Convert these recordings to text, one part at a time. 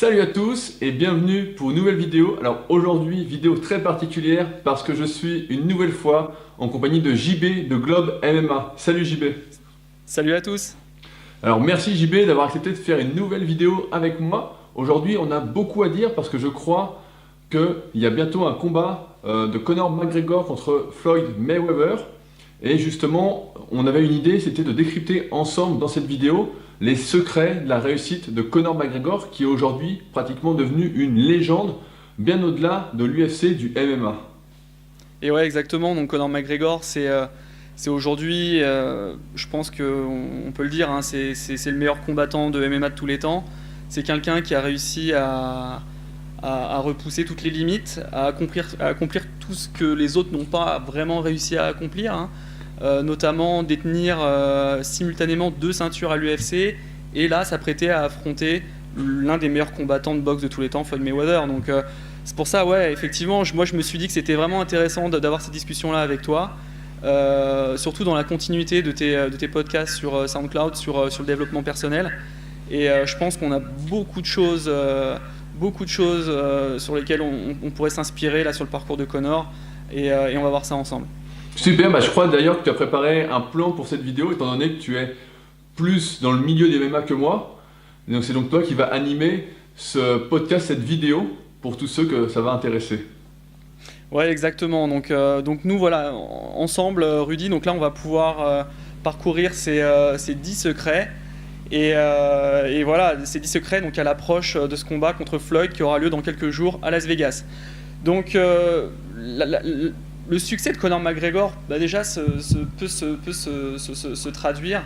Salut à tous et bienvenue pour une nouvelle vidéo. Alors aujourd'hui, vidéo très particulière parce que je suis une nouvelle fois en compagnie de JB de Globe MMA. Salut JB. Salut à tous. Alors merci JB d'avoir accepté de faire une nouvelle vidéo avec moi. Aujourd'hui, on a beaucoup à dire parce que je crois qu'il y a bientôt un combat de Conor McGregor contre Floyd Mayweather. Et justement, on avait une idée, c'était de décrypter ensemble dans cette vidéo les secrets de la réussite de Conor McGregor qui est aujourd'hui pratiquement devenu une légende bien au-delà de l'UFC du MMA. Et ouais, exactement. Donc Conor McGregor, c'est aujourd'hui, je pense qu'on peut le dire, hein, c'est le meilleur combattant de MMA de tous les temps. C'est quelqu'un qui a réussi à repousser toutes les limites, à accomplir tout ce que les autres n'ont pas vraiment réussi à accomplir, hein. Notamment détenir simultanément 2 ceintures à l'UFC et là s'apprêter à affronter l'un des meilleurs combattants de boxe de tous les temps, Floyd Mayweather. Donc c'est pour ça, ouais, effectivement, moi je me suis dit que c'était vraiment intéressant d'avoir cette discussion-là avec toi, surtout dans la continuité de tes podcasts sur SoundCloud, sur le développement personnel. Et je pense qu'on a beaucoup de choses sur lesquelles on pourrait s'inspirer là sur le parcours de Conor et on va voir ça ensemble. Super, je crois d'ailleurs que tu as préparé un plan pour cette vidéo étant donné que tu es plus dans le milieu des MMA que moi. Et donc c'est donc toi qui vas animer ce podcast, cette vidéo pour tous ceux que ça va intéresser. Ouais, exactement. Donc nous voilà ensemble, Rudy. Donc là on va pouvoir parcourir ces 10 secrets. Et voilà, ces 10 secrets donc à l'approche de ce combat contre Floyd qui aura lieu dans quelques jours à Las Vegas. Donc le succès de Conor McGregor, déjà peut se traduire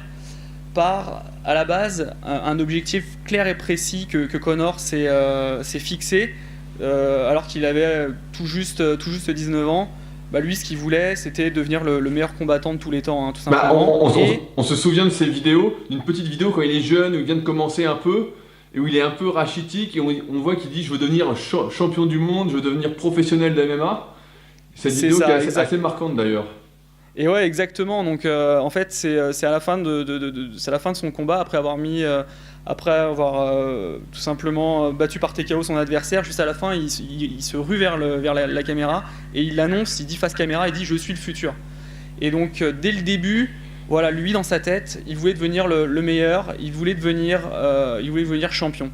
par, à la base, un objectif clair et précis que Conor s'est fixé, alors qu'il avait tout juste 19 ans. Lui, ce qu'il voulait, c'était devenir le meilleur combattant de tous les temps, hein, tout simplement. On se souvient de ces vidéos, d'une petite vidéo quand il est jeune, où il vient de commencer un peu, et où il est un peu rachitique, et on voit qu'il dit « je veux devenir champion du monde, je veux devenir professionnel de MMA ». Cette vidéo qui est assez marquante d'ailleurs. Et ouais, exactement. Donc en fait, c'est à la fin c'est à la fin de son combat, après avoir tout simplement battu par TKO son adversaire. Juste à la fin, il se rue vers la caméra et il l'annonce, il dit face caméra, il dit « je suis le futur ». Et donc dès le début, voilà, lui dans sa tête, il voulait devenir le meilleur, il voulait devenir champion.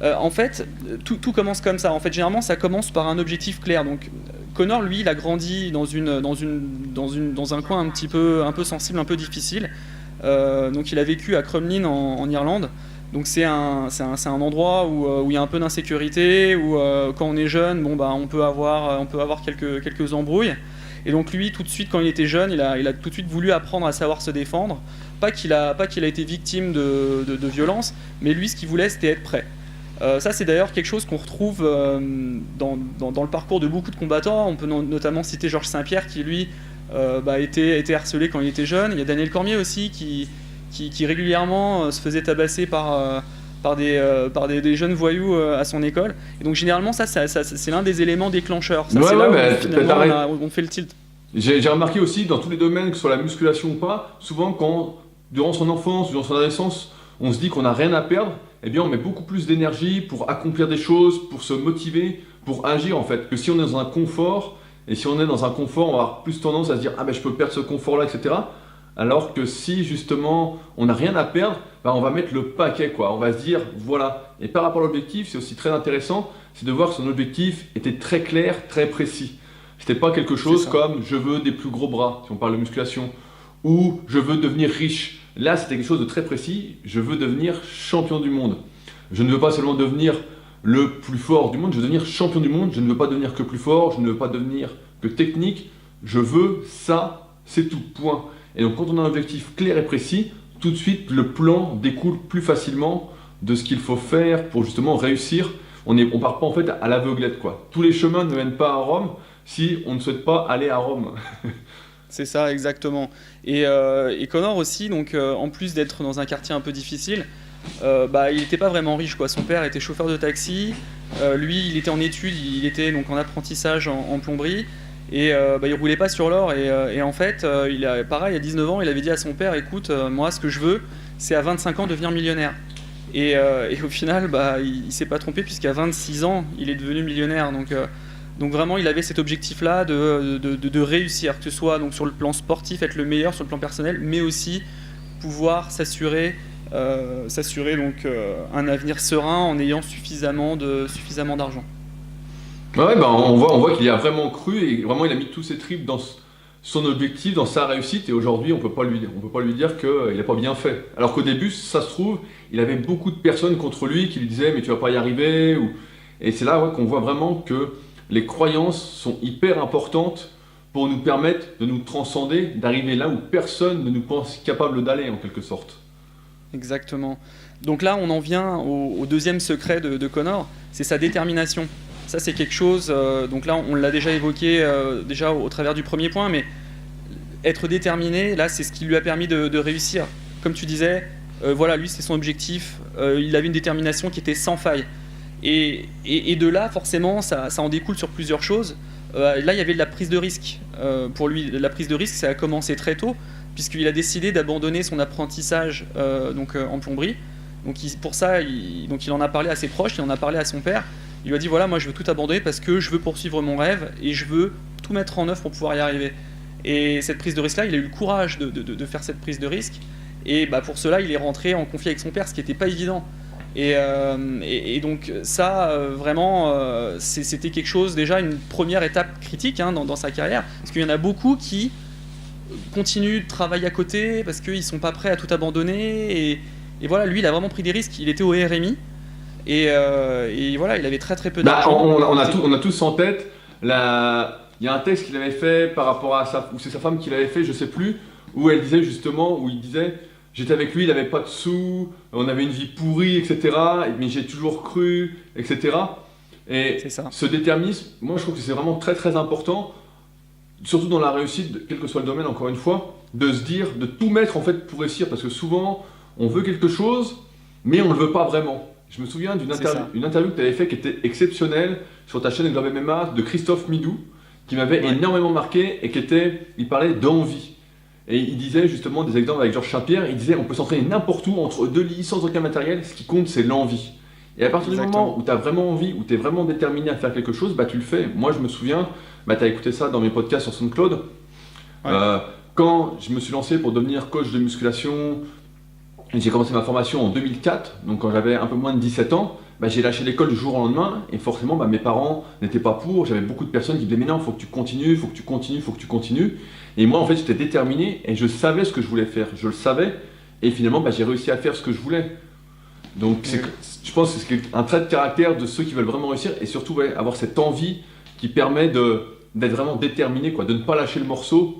En fait, tout commence comme ça. En fait, généralement, ça commence par un objectif clair. Donc, Conor, lui, il a grandi dans un coin un peu sensible, un peu difficile. Donc, il a vécu à Crumlin en Irlande. Donc, c'est un endroit où il y a un peu d'insécurité, où quand on est jeune, on peut avoir quelques embrouilles. Et donc, lui, tout de suite, quand il était jeune, il a tout de suite voulu apprendre à savoir se défendre. Pas qu'il a été victime de violence, mais lui, ce qu'il voulait, c'était être prêt. Ça, c'est d'ailleurs quelque chose qu'on retrouve dans le parcours de beaucoup de combattants. On peut notamment citer Georges Saint-Pierre qui, lui, était harcelé quand il était jeune. Il y a Daniel Cormier aussi qui régulièrement se faisait tabasser par des jeunes voyous à son école. Et donc, généralement, ça c'est l'un des éléments déclencheurs. Ça, c'est là où on fait le tilt. J'ai remarqué aussi dans tous les domaines, que ce soit la musculation ou pas, souvent quand, durant son enfance, durant son adolescence, on se dit qu'on n'a rien à perdre, eh bien on met beaucoup plus d'énergie pour accomplir des choses, pour se motiver, pour agir en fait, que si on est dans un confort, et si on est dans un confort, on va avoir plus tendance à se dire « ah je peux perdre ce confort-là, etc. » Alors que si justement on n'a rien à perdre, on va mettre le paquet quoi, on va se dire voilà. Et par rapport à l'objectif, c'est aussi très intéressant, c'est de voir que son objectif était très clair, très précis. C'était pas quelque chose comme « je veux des plus gros bras », si on parle de musculation, ou « je veux devenir riche ». Là, c'était quelque chose de très précis. Je veux devenir champion du monde. Je ne veux pas seulement devenir le plus fort du monde, je veux devenir champion du monde. Je ne veux pas devenir que plus fort, je ne veux pas devenir que technique. Je veux ça, c'est tout, point. Et donc, quand on a un objectif clair et précis, tout de suite, le plan découle plus facilement de ce qu'il faut faire pour justement réussir. On ne part pas en fait à l'aveuglette, quoi. Tous les chemins ne mènent pas à Rome si on ne souhaite pas aller à Rome. C'est ça, exactement. Et Conor aussi, donc, en plus d'être dans un quartier un peu difficile, il n'était pas vraiment riche, quoi. Son père était chauffeur de taxi, lui il était en études, il était donc en apprentissage en plomberie, et il roulait pas sur l'or. Et en fait, pareil, à 19 ans, il avait dit à son père « écoute, moi ce que je veux, c'est à 25 ans devenir millionnaire ». Et au final, il s'est pas trompé puisqu'à 26 ans, il est devenu millionnaire. Donc vraiment, il avait cet objectif-là de réussir, que ce soit donc sur le plan sportif, être le meilleur sur le plan personnel, mais aussi pouvoir s'assurer donc un avenir serein en ayant suffisamment d'argent. Ouais, on voit qu'il y a vraiment cru et vraiment il a mis tous ses tripes dans son objectif, dans sa réussite, et aujourd'hui on peut pas lui dire qu'il n'a pas bien fait. Alors qu'au début, ça se trouve, il avait beaucoup de personnes contre lui qui lui disaient mais tu vas pas y arriver, et c'est là qu'on voit vraiment que les croyances sont hyper importantes pour nous permettre de nous transcender, d'arriver là où personne ne nous pense capable d'aller en quelque sorte. Exactement. Donc là on en vient au deuxième secret de Connor, c'est sa détermination. Ça c'est quelque chose, donc là on l'a déjà évoqué déjà au travers du premier point, mais être déterminé, là c'est ce qui lui a permis de réussir. Comme tu disais, voilà, lui c'est son objectif, il avait une détermination qui était sans faille. Et de là forcément ça en découle sur plusieurs choses. Là il y avait de la prise de risque. Pour lui, la prise de risque ça a commencé très tôt, puisqu'il a décidé d'abandonner son apprentissage en plomberie. Donc pour ça, il en a parlé à ses proches, il en a parlé à son père. Il lui a dit voilà, moi je veux tout abandonner parce que je veux poursuivre mon rêve et je veux tout mettre en œuvre pour pouvoir y arriver. Et cette prise de risque-là, il a eu le courage de faire cette prise de risque. Et pour cela, il est rentré en conflit avec son père, ce qui n'était pas évident. Et donc ça, vraiment, c'était quelque chose, déjà une première étape critique dans sa carrière. Parce qu'il y en a beaucoup qui continuent de travailler à côté parce qu'ils ne sont pas prêts à tout abandonner. Et voilà, lui, il a vraiment pris des risques. Il était au RMI. Et voilà, il avait très très peu d'argent. On a tous en tête, il y a un texte qu'il avait fait par rapport à ou c'est sa femme qui l'avait fait, je sais plus, où il disait j'étais avec lui, il n'avait pas de sous, on avait une vie pourrie, etc. Mais j'ai toujours cru, etc. Et ce déterminisme, moi je trouve que c'est vraiment très très important, surtout dans la réussite, quel que soit le domaine, encore une fois, de se dire, de tout mettre en fait pour réussir, parce que souvent on veut quelque chose, mais on ne le veut pas vraiment. Je me souviens d'une interview que tu avais fait qui était exceptionnelle sur ta chaîne Globe MMA de Christophe Midou, qui m'avait énormément marqué et il parlait d'envie. Et il disait justement des exemples avec Georges Saint-Pierre, il disait on peut s'entraîner n'importe où entre deux lits sans aucun matériel, ce qui compte c'est l'envie. Et à partir du moment où tu as vraiment envie, où tu es vraiment déterminé à faire quelque chose, tu le fais. Moi je me souviens, tu as écouté ça dans mes podcasts sur SoundCloud, quand je me suis lancé pour devenir coach de musculation. J'ai commencé ma formation en 2004, donc quand j'avais un peu moins de 17 ans, j'ai lâché l'école du jour au lendemain et forcément mes parents n'étaient pas pour, j'avais beaucoup de personnes qui me disaient mais non, faut que tu continues, faut que tu continues. Et moi en fait j'étais déterminé et je savais ce que je voulais faire, je le savais et finalement j'ai réussi à faire ce que je voulais. Donc je pense que c'est un trait de caractère de ceux qui veulent vraiment réussir et surtout avoir cette envie qui permet d'être vraiment déterminé, de ne pas lâcher le morceau.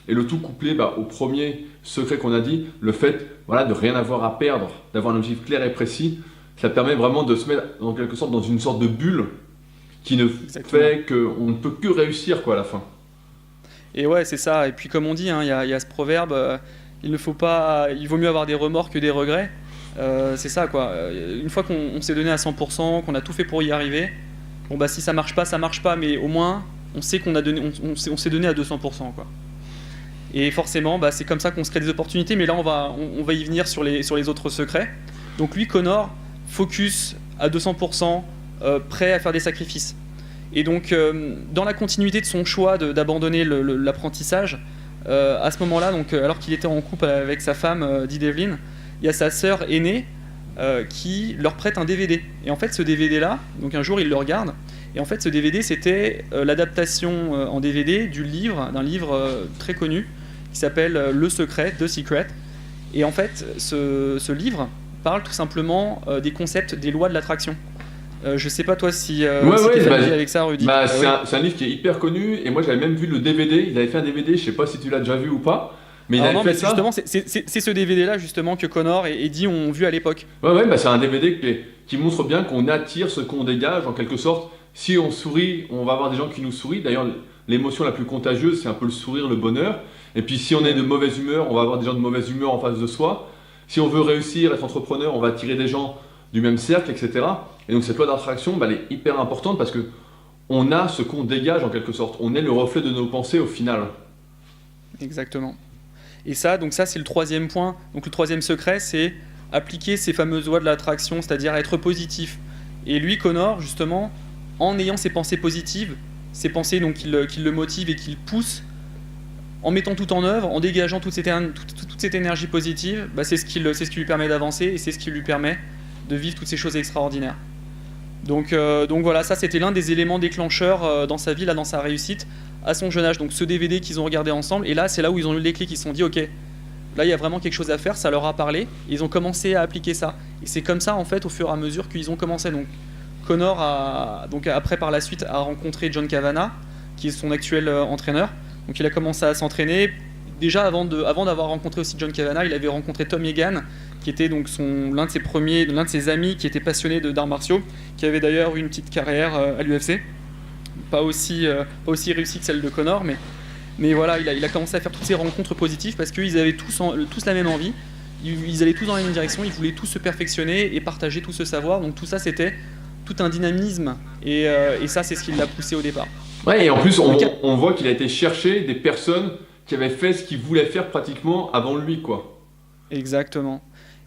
Et le tout couplé au premier secret qu'on a dit, le fait de rien avoir à perdre, d'avoir un objectif clair et précis, ça permet vraiment de se mettre en quelque sorte dans une sorte de bulle qui ne fait qu'on ne peut que réussir à la fin. Et ouais, c'est ça. Et puis comme on dit, il y a ce proverbe, il vaut mieux avoir des remords que des regrets. C'est ça quoi. Une fois qu'on s'est donné à 100%, qu'on a tout fait pour y arriver, si ça marche pas, mais au moins on sait on s'est donné à 200% quoi. Et forcément, c'est comme ça qu'on se crée des opportunités. Mais là, on va y venir sur les autres secrets. Donc lui, Connor, focus à 200%, prêt à faire des sacrifices. Et donc, dans la continuité de son choix d'abandonner l'apprentissage, à ce moment-là, alors qu'il était en couple avec sa femme, Dee Devlin, il y a sa sœur aînée qui leur prête un DVD. Et en fait, ce DVD-là, donc un jour, il le regarde. Et en fait, ce DVD, c'était l'adaptation en DVD d'un livre très connu qui s'appelle Le Secret, The Secret. Et en fait, ce livre parle tout simplement des concepts des lois de l'attraction. Je sais pas toi si tu es familier avec ça, Rudy. C'est un livre qui est hyper connu et moi j'avais même vu le DVD. Il avait fait un DVD, je sais pas si tu l'as déjà vu ou pas. Mais justement, c'est ce DVD-là justement que Connor et Eddie ont vu à l'époque. C'est un DVD qui montre bien qu'on attire ce qu'on dégage en quelque sorte. Si on sourit, on va avoir des gens qui nous sourient. D'ailleurs, l'émotion la plus contagieuse, c'est un peu le sourire, le bonheur. Et puis si on est de mauvaise humeur, on va avoir des gens de mauvaise humeur en face de soi. Si on veut réussir, être entrepreneur, on va attirer des gens du même cercle, etc. Et donc cette loi d'attraction, elle est hyper importante parce que on a ce qu'on dégage en quelque sorte. On est le reflet de nos pensées au final. Exactement. Et ça c'est le troisième point. Donc le troisième secret, c'est appliquer ces fameuses lois de l'attraction, c'est-à-dire être positif. Et lui, Connor, justement, en ayant ses pensées positives, ces pensées donc qui le motivent et qui le poussent, en mettant tout en œuvre, en dégageant toute cette énergie positive, bah c'est ce qui lui permet d'avancer et c'est ce qui lui permet de vivre toutes ces choses extraordinaires. Donc voilà, ça c'était l'un des éléments déclencheurs dans sa vie, là, dans sa réussite, à son jeune âge. Donc ce DVD qu'ils ont regardé ensemble, et là c'est là où ils ont eu les clés, qu'ils se sont dit ok, là il y a vraiment quelque chose à faire, ça leur a parlé, et ils ont commencé à appliquer ça. Et c'est comme ça en fait au fur et à mesure qu'ils ont commencé. Donc Connor après par la suite a rencontré John Kavanagh, qui est son actuel entraîneur. Donc il a commencé à s'entraîner. Déjà avant d'avoir rencontré aussi John Kavanagh, il avait rencontré Tom Yegan, qui était donc l'un de ses amis qui était passionné d'arts martiaux, qui avait d'ailleurs eu une petite carrière à l'UFC, pas aussi réussie que celle de Connor, mais voilà, il a commencé à faire toutes ces rencontres positives parce qu'ils avaient tous la même envie, ils allaient tous dans la même direction, ils voulaient tous se perfectionner et partager tout ce savoir. Donc tout ça c'était tout un dynamisme et ça c'est ce qui l'a poussé au départ. Ouais, et en plus on voit qu'il a été chercher des personnes qui avaient fait ce qu'il voulait faire pratiquement avant lui, quoi. Exactement.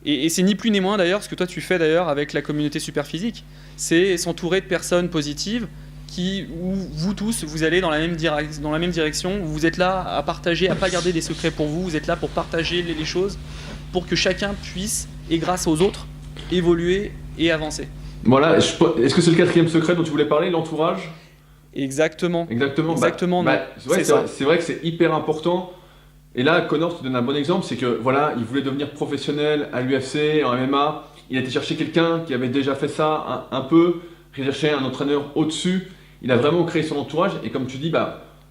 Et c'est ni plus ni moins d'ailleurs ce que toi tu fais d'ailleurs avec la communauté Superphysique, c'est s'entourer de personnes positives où vous tous vous allez dans la même direction, vous êtes là à partager, à pas garder des secrets pour vous êtes là pour partager les choses, pour que chacun puisse, et grâce aux autres, évoluer et avancer. Voilà, est-ce que c'est le 4e secret dont tu voulais parler, l'entourage ? Exactement. C'est vrai que c'est hyper important. Et là, Connor te donne un bon exemple, c'est que voilà, il voulait devenir professionnel à l'UFC, en MMA. Il a été chercher quelqu'un qui avait déjà fait ça un peu, il a cherché un entraîneur au-dessus. Il a vraiment créé son entourage. Et comme tu dis,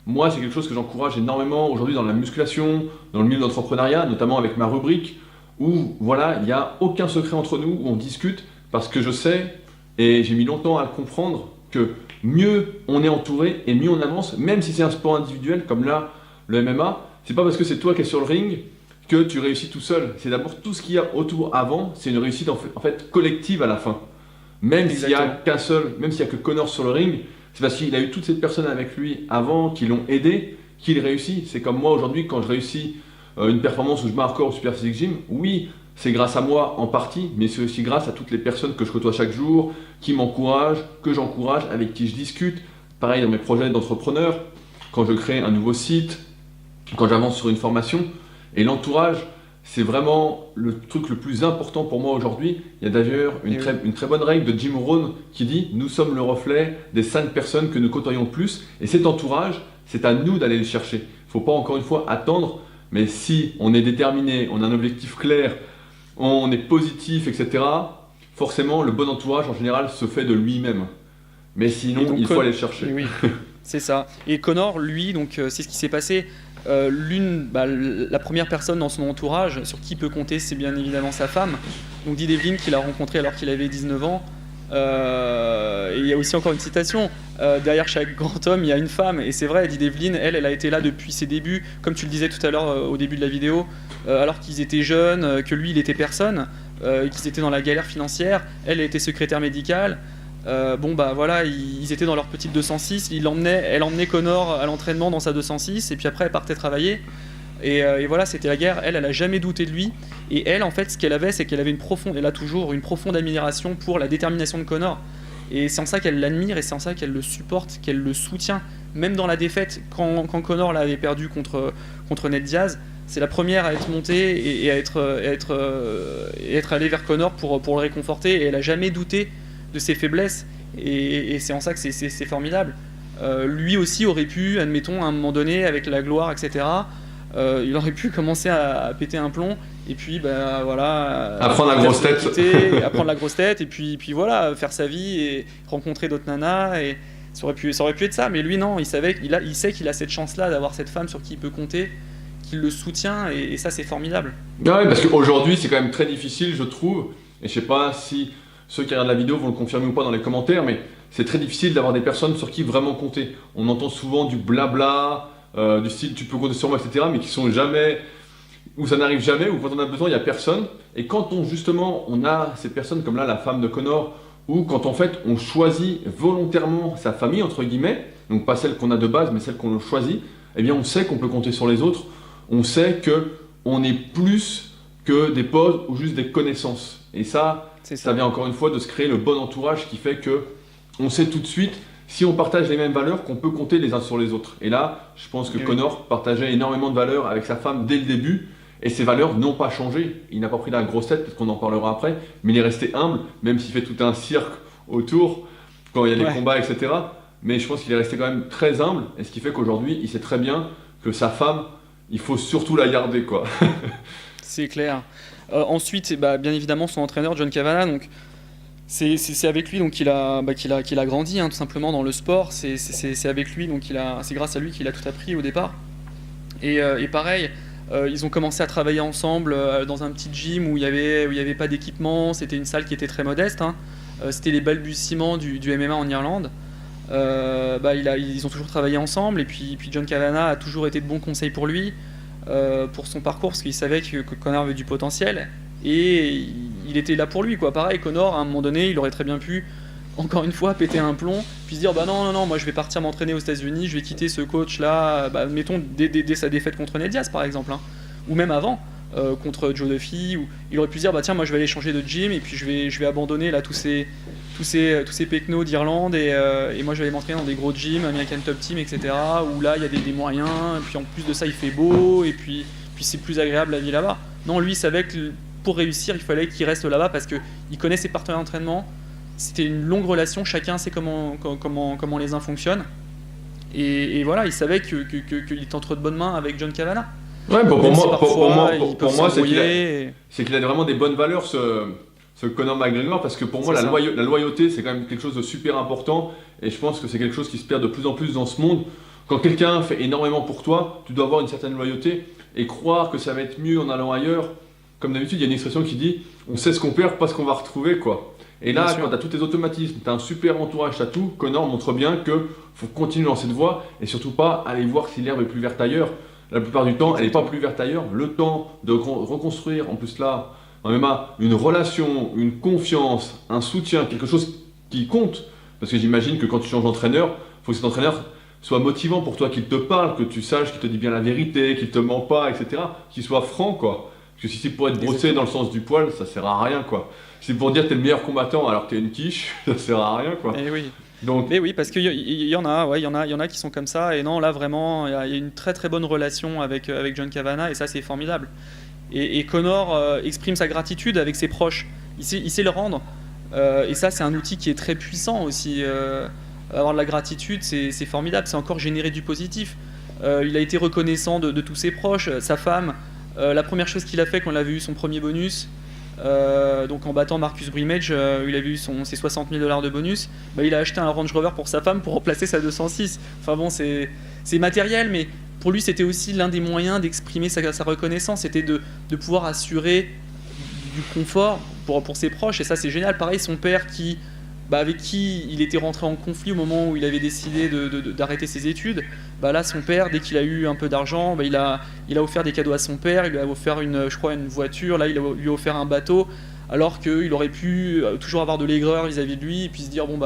moi, c'est quelque chose que j'encourage énormément aujourd'hui dans la musculation, dans le milieu de l'entrepreneuriat, notamment avec ma rubrique, où voilà, il n'y a aucun secret entre nous, où on discute, parce que je sais, et j'ai mis longtemps à le comprendre, que mieux on est entouré et mieux on avance, même si c'est un sport individuel comme là le MMA. C'est pas parce que c'est toi qui es sur le ring que tu réussis tout seul. C'est d'abord tout ce qu'il y a autour avant, c'est une réussite en fait collective à la fin. Même s'il y a qu'un seul, même s'il y a que Connor sur le ring, c'est parce qu'il a eu toutes ces personnes avec lui avant qui l'ont aidé qu'il réussit. C'est comme moi aujourd'hui quand je réussis une performance où je marque au Superphysique Gym, oui, c'est grâce à moi en partie, mais c'est aussi grâce à toutes les personnes que je côtoie chaque jour, qui m'encouragent, que j'encourage, avec qui je discute. Pareil dans mes projets d'entrepreneur, quand je crée un nouveau site, quand j'avance sur une formation. Et l'entourage, c'est vraiment le truc le plus important pour moi aujourd'hui. Il y a d'ailleurs une très bonne règle de Jim Rohn qui dit « Nous sommes le reflet des 5 personnes que nous côtoyons le plus ». Et cet entourage, c'est à nous d'aller le chercher. Il ne faut pas encore une fois attendre, mais si on est déterminé, on a un objectif clair, on est positif, etc., forcément, le bon entourage, en général, se fait de lui-même. Mais sinon, il faut aller le chercher. Oui, c'est ça. Et Connor, lui, donc, c'est ce qui s'est passé. La première personne dans son entourage sur qui il peut compter, c'est bien évidemment sa femme. Donc, Dee Devlin, qu'il a rencontré alors qu'il avait 19 ans. Et il y a aussi encore une citation, derrière chaque grand homme il y a une femme, et c'est vrai, Dee Devlin, elle a été là depuis ses débuts, comme tu le disais tout à l'heure au début de la vidéo, alors qu'ils étaient jeunes, que lui il était personne, qu'ils étaient dans la galère financière, elle était secrétaire médicale. Voilà, ils étaient dans leur petite 206, elle emmenait Connor à l'entraînement dans sa 206, et puis après elle partait travailler. Et voilà, c'était la guerre. Elle a jamais douté de lui. Et elle, en fait, ce qu'elle avait, c'est qu'elle avait elle a toujours une profonde admiration pour la détermination de Connor. Et c'est en ça qu'elle l'admire et c'est en ça qu'elle le supporte, qu'elle le soutient. Même dans la défaite, quand Connor l'avait perdu contre Ned Diaz, c'est la première à être montée et à être allée vers Connor pour le réconforter. Et elle a jamais douté de ses faiblesses. Et c'est en ça que c'est formidable. Lui aussi aurait pu, admettons, à un moment donné, avec la gloire, etc., il aurait pu commencer à péter un plomb et puis voilà, apprendre la grosse tête et puis voilà, faire sa vie et rencontrer d'autres nanas, et ça aurait pu être ça. Mais lui non, il sait qu'il a cette chance là d'avoir cette femme sur qui il peut compter, qui le soutient, et ça c'est formidable. Ouais, parce qu'aujourd'hui c'est quand même très difficile, je trouve, et je sais pas si ceux qui regardent la vidéo vont le confirmer ou pas dans les commentaires, mais c'est très difficile d'avoir des personnes sur qui vraiment compter. On entend souvent du blabla, du style tu peux compter sur moi, etc., mais qui sont jamais, où ça n'arrive jamais, ou quand on a besoin il n'y a personne. Et quand on a ces personnes comme là la femme de Connor, ou quand en fait on choisit volontairement sa famille entre guillemets, donc pas celle qu'on a de base mais celle qu'on choisit, eh bien on sait qu'on peut compter sur les autres, on sait que on est plus que des potes ou juste des connaissances. Et ça C'est ça. vient encore une fois de se créer le bon entourage qui fait que on sait tout de suite si on partage les mêmes valeurs qu'on peut compter les uns sur les autres. Et là, je pense que Et oui. Connor partageait énormément de valeurs avec sa femme dès le début et ses valeurs n'ont pas changé. Il n'a pas pris la grosse tête, parce qu'on en parlera après, mais il est resté humble, même s'il fait tout un cirque autour quand il y a les combats, etc. Mais je pense qu'il est resté quand même très humble, et ce qui fait qu'aujourd'hui, il sait très bien que sa femme, il faut surtout la garder, quoi. C'est clair. Ensuite, bien évidemment, son entraîneur, John Kavanagh, donc, c'est avec lui donc, qu'il a grandi, hein, tout simplement, dans le sport. C'est avec lui, donc c'est grâce à lui qu'il a tout appris au départ. Et pareil, ils ont commencé à travailler ensemble dans un petit gym où il y avait pas d'équipement. C'était une salle qui était très modeste, hein. C'était les balbutiements du MMA en Irlande. Ils ont toujours travaillé ensemble, et puis John Kavanagh a toujours été de bons conseils pour lui, pour son parcours, parce qu'il savait que Connor avait du potentiel, et il était là pour lui, quoi. Pareil, Connor, à un moment donné, il aurait très bien pu, encore une fois, péter un plomb, puis se dire non, moi je vais partir m'entraîner aux États-Unis, je vais quitter ce coach-là, mettons dès sa défaite contre Ned Diaz, par exemple, hein. Ou même avant. Contre Joe Duffy, où il aurait pu se dire tiens, moi je vais aller changer de gym, et puis je vais abandonner là tous ces pecnos d'Irlande, et moi je vais aller m'entraîner dans des gros gyms, American Top Team, etc., où là il y a des moyens, et puis en plus de ça il fait beau, et puis c'est plus agréable la vie là-bas. Non, lui il savait que pour réussir il fallait qu'il reste là-bas, parce qu'il connaît ses partenaires d'entraînement, c'était une longue relation, chacun sait comment les uns fonctionnent, et voilà, il savait qu'il était entre de bonnes mains avec John Kavanagh. Ouais, pour moi, c'est s'embrouiller, qu'il a vraiment des bonnes valeurs, ce Conor McGregor, parce que pour moi, C'est ça. la loyauté, c'est quand même quelque chose de super important, et je pense que c'est quelque chose qui se perd de plus en plus dans ce monde. Quand quelqu'un fait énormément pour toi, tu dois avoir une certaine loyauté, et croire que ça va être mieux en allant ailleurs. Comme d'habitude, il y a une expression qui dit « on sait ce qu'on perd, pas ce qu'on va retrouver », quoi. Et là, Bien sûr. quand tu as tous tes automatismes, tu as un super entourage, tu as tout, Conor montre bien qu'il faut continuer dans cette voie, et surtout pas aller voir si l'herbe est plus verte ailleurs. La plupart du temps, elle n'est pas plus verte ailleurs. Le temps de reconstruire, en plus là, en MMA, une relation, une confiance, un soutien, quelque chose qui compte. Parce que j'imagine que quand tu changes d'entraîneur, il faut que cet entraîneur soit motivant pour toi, qu'il te parle, que tu saches qu'il te dit bien la vérité, qu'il te ment pas, etc. Qu'il soit franc, quoi. Parce que si c'est pour être brossé dans le sens du poil, ça sert à rien, quoi. Si c'est pour dire que t'es le meilleur combattant alors que t'es une quiche, ça sert à rien, quoi. Et oui. Donc, Mais oui, parce qu'il y en a, ouais, il y en a qui sont comme ça. Et non, là vraiment, il y a une très très bonne relation avec John Kavanagh, et ça c'est formidable. Et Conor exprime sa gratitude avec ses proches. Il sait le rendre. Et ça c'est un outil qui est très puissant aussi. Avoir de la gratitude, c'est formidable. C'est encore générer du positif. Il a été reconnaissant de tous ses proches. Sa femme, la première chose qu'il a fait quand il avait eu son premier bonus, donc en battant Marcus Brimage, il avait eu ses $60,000 de bonus, il a acheté un Range Rover pour sa femme pour remplacer sa 206. Enfin bon, c'est matériel, mais pour lui c'était aussi l'un des moyens d'exprimer sa reconnaissance, c'était de pouvoir assurer du confort pour ses proches, et ça c'est génial. Pareil, son père avec qui il était rentré en conflit au moment où il avait décidé d'arrêter ses études. Là, son père, dès qu'il a eu un peu d'argent, il a offert des cadeaux à son père. Il lui a offert une voiture. Là, il lui a offert un bateau, alors qu'il aurait pu toujours avoir de l'aigreur vis-à-vis de lui, et puis se dire il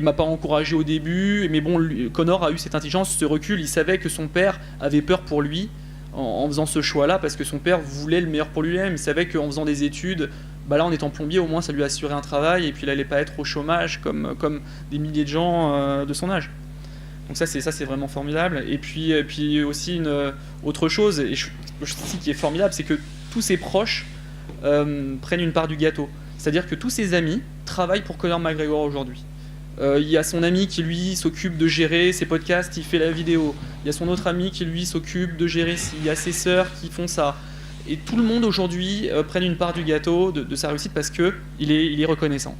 m'a pas encouragé au début. Mais bon, Conor a eu cette intelligence, ce recul. Il savait que son père avait peur pour lui en faisant ce choix-là, parce que son père voulait le meilleur pour lui-même. Il savait qu'en faisant des études, là en étant plombier, au moins ça lui assurait un travail, et puis il n'allait pas être au chômage comme des milliers de gens de son âge. Donc ça c'est vraiment formidable. Et puis aussi autre chose, et je sais qui est formidable, c'est que tous ses proches prennent une part du gâteau. C'est-à-dire que tous ses amis travaillent pour Conor McGregor aujourd'hui. Il y a son ami qui lui s'occupe de gérer ses podcasts, il fait la vidéo. Il y a son autre ami qui lui s'occupe de gérer, il y a ses sœurs qui font ça. Et tout le monde aujourd'hui prenne une part du gâteau de sa réussite, parce qu'il est reconnaissant.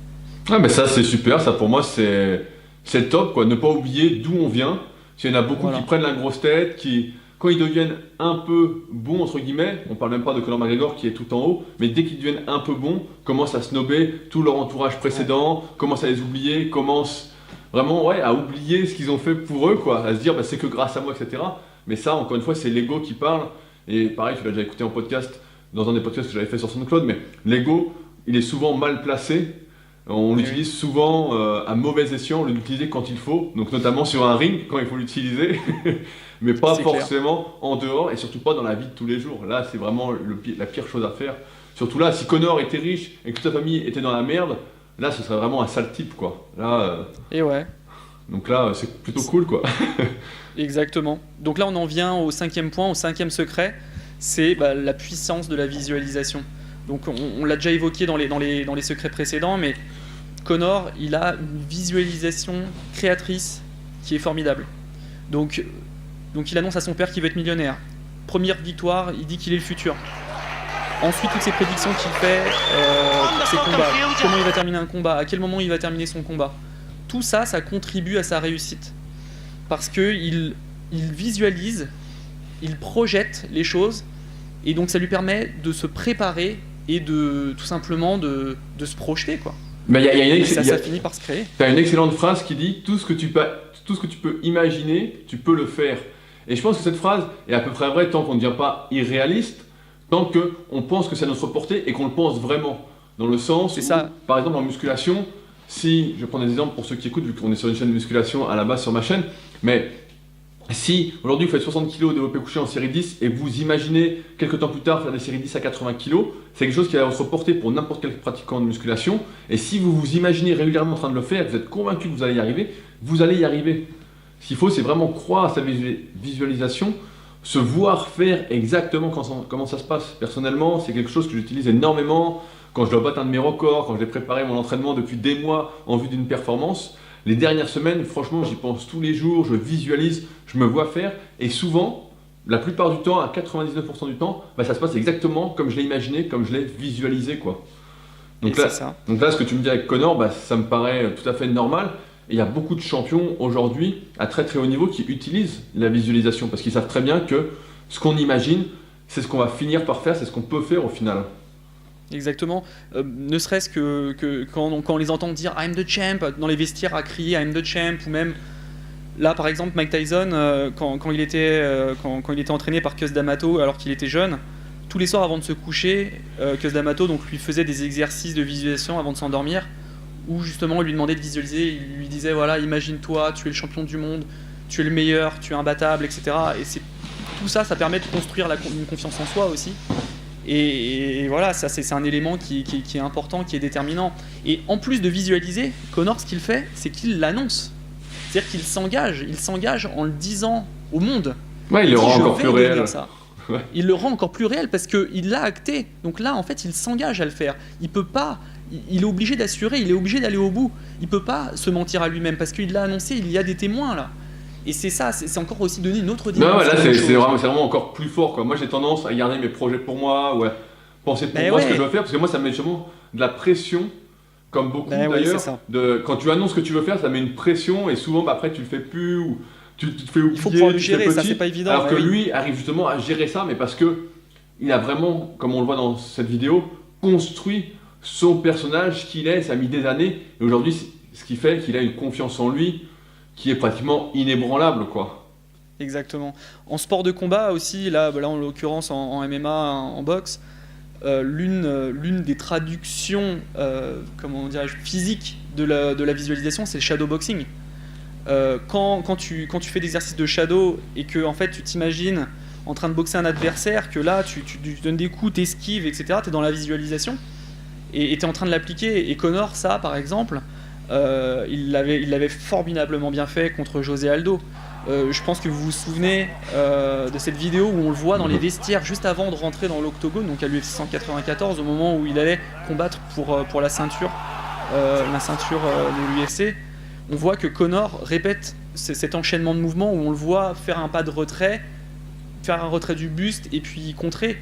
ah, mais ça c'est super, ça pour moi c'est top, quoi. Ne pas oublier d'où on vient. Parce qu'il y en a beaucoup qui prennent la grosse tête, qui, quand ils deviennent un peu bons, entre guillemets, on parle même pas de Conor McGregor qui est tout en haut, mais dès qu'ils deviennent un peu bons, commencent à snobber tout leur entourage précédent, commencent à les oublier, commencent vraiment à oublier ce qu'ils ont fait pour eux, quoi. À se dire c'est que grâce à moi, etc. Mais ça, encore une fois, c'est l'ego qui parle. Et pareil, tu l'as déjà écouté en podcast, dans un des podcasts que j'avais fait sur SoundCloud, mais l'ego, il est souvent mal placé. On l'utilise souvent à mauvais escient, on l'utilise quand il faut, donc notamment sur un ring, quand il faut l'utiliser, mais pas forcément en dehors, et surtout pas dans la vie de tous les jours. Là, c'est vraiment la pire chose à faire. Surtout là, si Conor était riche et que toute sa famille était dans la merde, là, ce serait vraiment un sale type, quoi. Là, Et ouais. Donc là, c'est plutôt cool, quoi. Exactement. Donc là, on en vient au 5e point, au 5e secret, c'est la puissance de la visualisation. Donc on l'a déjà évoqué dans les secrets précédents, mais Conor, il a une visualisation créatrice qui est formidable. Donc il annonce à son père qu'il va être millionnaire. Première victoire, il dit qu'il est le futur. Ensuite, toutes ses prédictions qu'il fait, ses combats, comment il va terminer un combat, à quel moment il va terminer son combat. Tout ça, ça contribue à sa réussite. Parce qu'il visualise, il projette les choses, et donc ça lui permet de se préparer et tout simplement de se projeter, quoi. Mais ça finit par se créer. Tu as une excellente phrase qui dit tout ce que tu peux imaginer, tu peux le faire. Et je pense que cette phrase est à peu près vraie tant qu'on ne devient pas irréaliste, tant qu'on pense que c'est à notre portée et qu'on le pense vraiment. Dans le sens où, par exemple en musculation, si, je prends des exemples pour ceux qui écoutent, vu qu'on est sur une chaîne de musculation à la base sur ma chaîne, mais si aujourd'hui vous faites 60 kg développé couché en série 10 et vous imaginez quelques temps plus tard faire des séries 10 à 80 kg, c'est quelque chose qui est à votre portée pour n'importe quel pratiquant de musculation. Et si vous vous imaginez régulièrement en train de le faire, vous êtes convaincu que vous allez y arriver. Ce qu'il faut, c'est vraiment croire à sa visualisation, se voir faire exactement comment ça se passe. Personnellement, c'est quelque chose que j'utilise énormément quand je dois battre un de mes records, quand j'ai préparé mon entraînement depuis des mois en vue d'une performance. Les dernières semaines, franchement, j'y pense tous les jours, je visualise, je me vois faire, et souvent, la plupart du temps, à 99% du temps, ça se passe exactement comme je l'ai imaginé, comme je l'ai visualisé, quoi. Donc là, ce que tu me dis avec Conor, ça me paraît tout à fait normal. Et il y a beaucoup de champions aujourd'hui, à très très haut niveau, qui utilisent la visualisation, parce qu'ils savent très bien que ce qu'on imagine, c'est ce qu'on va finir par faire, c'est ce qu'on peut faire au final. Exactement, ne serait-ce que quand on les entend dire I'm the champ, dans les vestiaires à crier I'm the champ, ou même là par exemple Mike Tyson, quand il était entraîné par Cus D'Amato alors qu'il était jeune, tous les soirs avant de se coucher, Cus D'Amato donc, lui faisait des exercices de visualisation avant de s'endormir, où justement il lui demandait de visualiser, il lui disait voilà, imagine-toi, tu es le champion du monde, tu es le meilleur, tu es imbattable, etc. Et tout ça, ça permet de construire une confiance en soi aussi. Et voilà, ça c'est un élément qui est important, qui est déterminant. Et en plus de visualiser, Conor, ce qu'il fait, c'est qu'il l'annonce. C'est-à-dire qu'il s'engage en le disant au monde. Ouais, il le rend encore plus réel. Ouais. Il le rend encore plus réel parce qu'il l'a acté. Donc là, en fait, il s'engage à le faire. Il peut pas. Il est obligé d'assurer. Il est obligé d'aller au bout. Il peut pas se mentir à lui-même parce qu'il l'a annoncé. Il y a des témoins là. Et c'est ça, c'est encore aussi donner une autre dimension. Non, là, c'est vraiment encore plus fort, quoi. Moi, j'ai tendance à garder mes projets pour moi, ou à penser pour moi ce que je veux faire, parce que moi, ça me met justement de la pression, comme beaucoup d'ailleurs. Quand tu annonces ce que tu veux faire, ça met une pression, et souvent, après, tu le fais plus, ou tu te fais oublier. Il faut pouvoir le gérer, ça, c'est pas évident. Alors que lui arrive justement à gérer ça, mais parce que il a vraiment, comme on le voit dans cette vidéo, construit son personnage qu'il est, ça a mis des années, et aujourd'hui, ce qui fait qu'il a une confiance en lui qui est pratiquement inébranlable, quoi. Exactement. En sport de combat aussi, là en l'occurrence en MMA, en boxe, l'une des traductions physiques de la visualisation, c'est le shadowboxing. Quand tu fais des exercices de shadow et que en fait, tu t'imagines en train de boxer un adversaire, que là tu donnes des coups, t'esquives, etc., tu es dans la visualisation et tu es en train de l'appliquer. Et Conor, ça par exemple, il l'avait formidablement bien fait contre José Aldo. Je pense que vous vous souvenez de cette vidéo où on le voit dans les vestiaires juste avant de rentrer dans l'octogone, donc à l'UFC 194, au moment où il allait combattre pour la ceinture de l'UFC. On voit que Conor répète cet enchaînement de mouvements où on le voit faire un pas de retrait, faire un retrait du buste et puis contrer.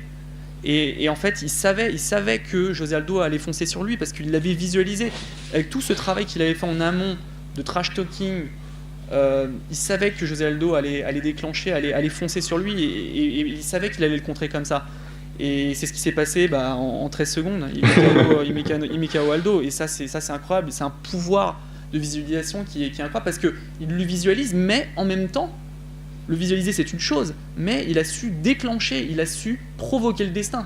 Et en fait, il savait que José Aldo allait foncer sur lui parce qu'il l'avait visualisé. Avec tout ce travail qu'il avait fait en amont de trash talking, il savait que José Aldo allait déclencher, allait foncer sur lui et il savait qu'il allait le contrer comme ça. Et c'est ce qui s'est passé en 13 secondes. Il met KO Aldo. Et ça, c'est incroyable. C'est un pouvoir de visualisation qui est incroyable parce qu'il le visualise, mais en même temps, le visualiser c'est une chose, mais il a su déclencher, il a su provoquer le destin.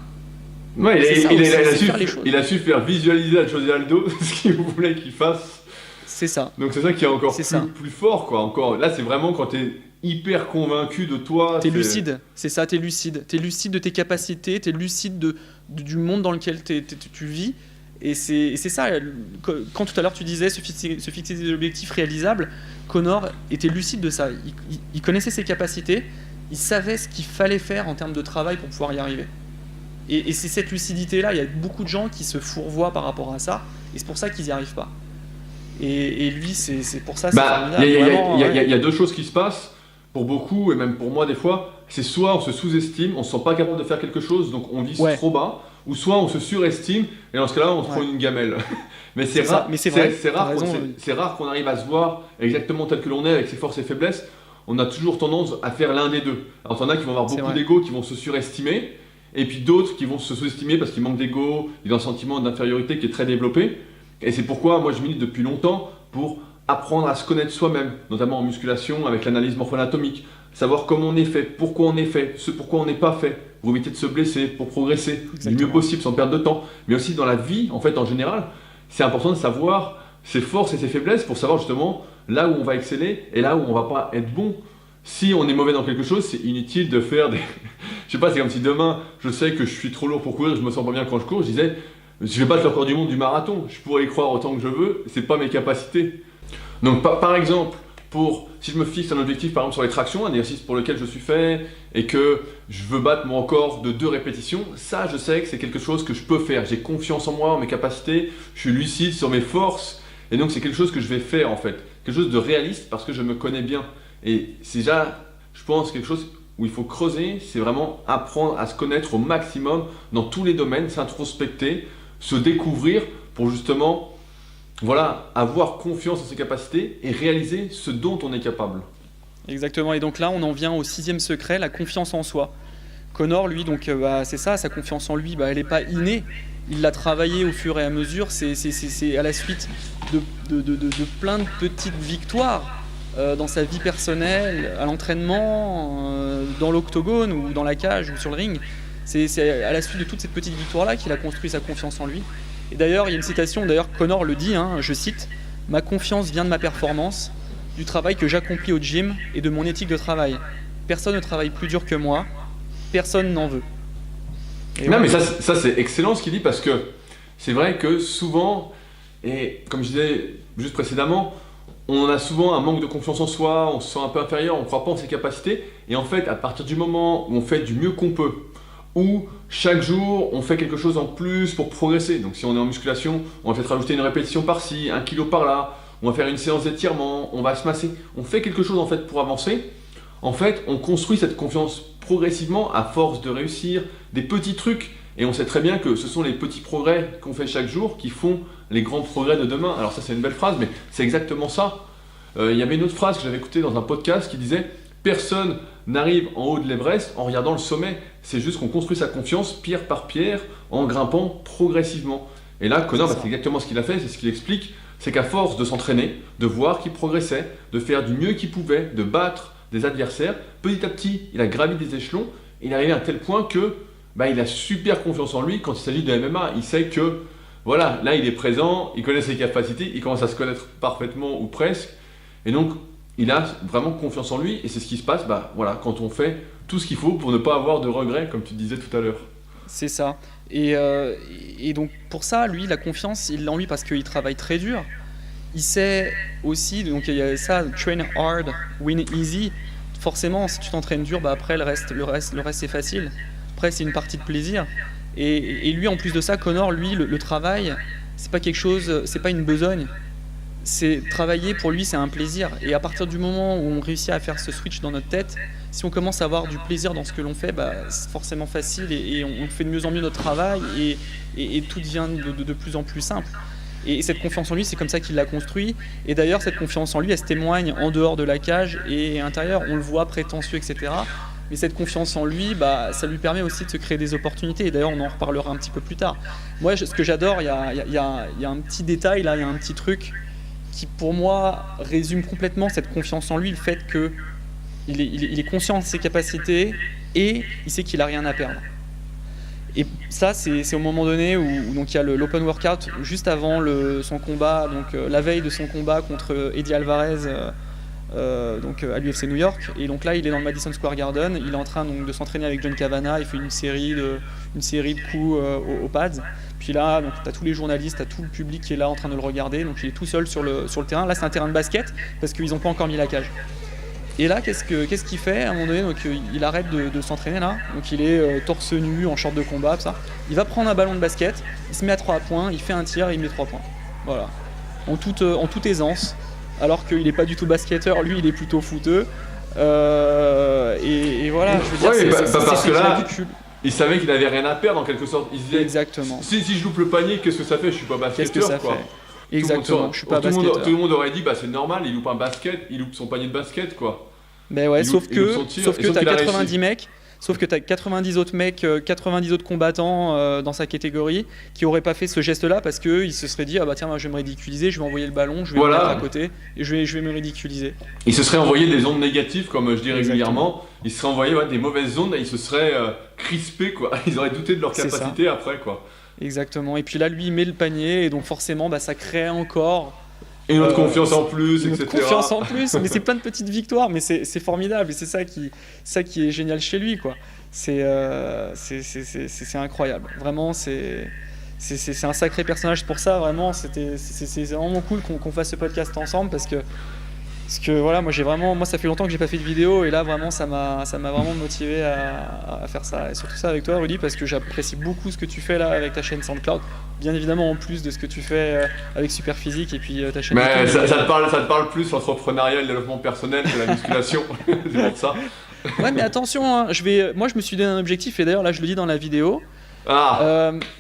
Ouais, C'est ça aussi, c'est faire les choses. il a su faire visualiser à José Aldo ce qu'il voulait qu'il fasse. C'est ça. Donc c'est ça qui est encore C'est ça. plus fort, quoi. Encore, là, c'est vraiment quand t'es hyper convaincu de toi. T'es lucide, c'est ça, t'es lucide. T'es lucide de tes capacités, t'es lucide du monde dans lequel tu vis. Et c'est ça, quand tout à l'heure tu disais se fixer des objectifs réalisables, Connor était lucide de ça. Il connaissait ses capacités, il savait ce qu'il fallait faire en termes de travail pour pouvoir y arriver. Et c'est cette lucidité-là, il y a beaucoup de gens qui se fourvoient par rapport à ça, et c'est pour ça qu'ils n'y arrivent pas. Et lui, c'est pour ça, c'est formidable. Il y a deux choses qui se passent, pour beaucoup, et même pour moi des fois, c'est soit on se sous-estime, on se sent pas capable de faire quelque chose, donc on vise trop bas, ou soit on se surestime, et dans ce cas-là, on se prend une gamelle. Mais c'est rare, c'est rare qu'on arrive à se voir exactement tel que l'on est, avec ses forces et faiblesses. On a toujours tendance à faire l'un des deux. Alors, t'en as qui vont avoir beaucoup d'ego, qui vont se surestimer, et puis d'autres qui vont se sous-estimer parce qu'ils manquent d'ego, ils ont un sentiment d'infériorité qui est très développé. Et c'est pourquoi moi je milite depuis longtemps pour apprendre à se connaître soi-même, notamment en musculation avec l'analyse morpho-anatomique, savoir comment on est fait, pourquoi on est fait, ce pourquoi on n'est pas fait, pour éviter de se blesser, pour progresser du mieux possible sans perdre de temps. Mais aussi dans la vie, en fait, en général, c'est important de savoir ses forces et ses faiblesses pour savoir justement là où on va exceller et là où on va pas être bon. Si on est mauvais dans quelque chose, c'est inutile de faire des... Je sais pas, c'est comme si demain, je sais que je suis trop lourd pour courir, je me sens pas bien quand je cours, je disais, je vais battre le record du monde du marathon, je pourrais y croire autant que je veux, c'est pas mes capacités. Donc par exemple, si je me fixe un objectif par exemple sur les tractions, un exercice pour lequel je suis fait, et que je veux battre mon record de 2 répétitions, ça je sais que c'est quelque chose que je peux faire, j'ai confiance en moi, en mes capacités, je suis lucide sur mes forces, et donc c'est quelque chose que je vais faire en fait, quelque chose de réaliste parce que je me connais bien. Et c'est déjà, je pense, quelque chose où il faut creuser, c'est vraiment apprendre à se connaître au maximum dans tous les domaines, s'introspecter, se découvrir pour justement avoir confiance en ses capacités et réaliser ce dont on est capable. Exactement, et donc là on en vient au 6e secret, la confiance en soi. Connor, lui, donc c'est ça, sa confiance en lui, elle n'est pas innée, il l'a travaillée au fur et à mesure, c'est à la suite de plein de petites victoires. Dans sa vie personnelle, à l'entraînement, dans l'octogone ou dans la cage ou sur le ring. C'est à la suite de toutes ces petites victoires-là qu'il a construit sa confiance en lui. Et d'ailleurs, il y a une citation, Connor le dit, je cite, « Ma confiance vient de ma performance, du travail que j'accomplis au gym et de mon éthique de travail. Personne ne travaille plus dur que moi, personne n'en veut. » Mais ça c'est excellent ce qu'il dit parce que c'est vrai que souvent, et comme je disais juste précédemment, on a souvent un manque de confiance en soi, on se sent un peu inférieur, on ne croit pas en ses capacités. Et en fait, à partir du moment où on fait du mieux qu'on peut, où chaque jour on fait quelque chose en plus pour progresser, donc si on est en musculation, on va peut-être rajouter une répétition par-ci, 1 kilo par-là, on va faire une séance d'étirement, on va se masser, on fait quelque chose en fait pour avancer. En fait, on construit cette confiance progressivement à force de réussir des petits trucs. Et on sait très bien que ce sont les petits progrès qu'on fait chaque jour qui font les grands progrès de demain. Alors ça c'est une belle phrase, mais c'est exactement ça. Il y avait une autre phrase que j'avais écoutée dans un podcast qui disait « Personne n'arrive en haut de l'Everest en regardant le sommet. C'est juste qu'on construit sa confiance pierre par pierre en grimpant progressivement. » Et là, Connor, c'est exactement ce qu'il a fait, c'est ce qu'il explique. C'est qu'à force de s'entraîner, de voir qu'il progressait, de faire du mieux qu'il pouvait, de battre des adversaires, petit à petit, il a gravi des échelons. Et il est arrivé à tel point que il a super confiance en lui quand il s'agit de MMA. Il sait que là il est présent, il connaît ses capacités, il commence à se connaître parfaitement ou presque. Et donc il a vraiment confiance en lui et c'est ce qui se passe quand on fait tout ce qu'il faut pour ne pas avoir de regrets, comme tu disais tout à l'heure. C'est ça. Et donc pour ça, lui, la confiance, il l'a en lui parce qu'il travaille très dur. Il sait aussi, donc il y a ça, train hard, win easy. Forcément, si tu t'entraînes dur, après le reste c'est facile. Après, c'est une partie de plaisir. Et lui, en plus de ça, Connor, lui, le travail, c'est pas quelque chose, c'est pas une besogne. C'est travailler pour lui, c'est un plaisir. Et à partir du moment où on réussit à faire ce switch dans notre tête, si on commence à avoir du plaisir dans ce que l'on fait, c'est forcément facile et on fait de mieux en mieux notre travail et tout devient de plus en plus simple. Et cette confiance en lui, c'est comme ça qu'il l'a construit. Et d'ailleurs, cette confiance en lui, elle se témoigne en dehors de la cage et à l'intérieur. On le voit prétentieux, etc. Mais cette confiance en lui, ça lui permet aussi de se créer des opportunités. Et d'ailleurs, on en reparlera un petit peu plus tard. Moi, ce que j'adore, il y a un petit détail, là, il y a un petit truc qui, pour moi, résume complètement cette confiance en lui, le fait qu'il est conscient de ses capacités et il sait qu'il n'a rien à perdre. Et ça, c'est au moment donné où donc il y a l'open workout juste avant son combat, donc la veille de son combat contre Eddie Alvarez donc, à l'UFC New York. Et donc là, il est dans le Madison Square Garden, il est en train donc, de s'entraîner avec John Kavanagh, il fait une série de coups aux pads. Puis là, tu as tous les journalistes, tu as tout le public qui est là en train de le regarder, donc il est tout seul sur le terrain. Là, c'est un terrain de basket parce qu'ils n'ont pas encore mis la cage. Et là, qu'est-ce qu'il fait à un moment donné? Donc, il arrête de s'entraîner là. Donc, il est torse nu, en short de combat, tout ça. Il va prendre un ballon de basket, il se met à 3 points, il fait un tir et il met 3 points. Voilà. En toute aisance. Alors qu'il n'est pas du tout basketteur, lui, il est plutôt footeux. Et voilà, je veux dire, parce que là, ridicule. Il savait qu'il n'avait rien à perdre en quelque sorte. Il se disait, exactement. Si je loupe le panier, qu'est-ce que ça fait? Je suis pas basketteur, quoi. Exactement, je suis pas basketteur. Tout le monde aurait dit, c'est normal, il loupe un basket, il loupe son panier de basket, quoi. Mais ouais, sauf que t'as 90 mecs, sauf que t'as 90 autres mecs, 90 autres combattants dans sa catégorie qui auraient pas fait ce geste-là parce qu'ils se seraient dit, tiens, moi, je vais me ridiculiser, je vais envoyer le ballon, je vais me mettre à côté et je vais me ridiculiser. Il se serait envoyé des ondes négatives, comme je dis régulièrement. Il se serait envoyé des mauvaises ondes et il se serait crispé, quoi. Ils auraient douté de leur capacité après, quoi. Exactement. Et puis là, lui, il met le panier et donc forcément, ça crée encore. Et notre confiance en plus, etc. Confiance en plus, mais c'est plein de petites victoires, mais c'est formidable et c'est ça qui est génial chez lui, quoi. C'est incroyable. Vraiment, c'est un sacré personnage pour ça. Vraiment, c'est vraiment cool qu'on fasse ce podcast ensemble parce que voilà, moi ça fait longtemps que j'ai pas fait de vidéo et là vraiment ça m'a vraiment motivé à faire ça, et surtout ça avec toi, Rudy, parce que j'apprécie beaucoup ce que tu fais là avec ta chaîne SoundCloud, bien évidemment en plus de ce que tu fais avec Superphysique et puis ta chaîne. Mais ça te parle plus l'entrepreneuriat et le développement personnel que la musculation. C'est pour ça. Ouais, mais attention, hein, moi je me suis donné un objectif et d'ailleurs là je le dis dans la vidéo.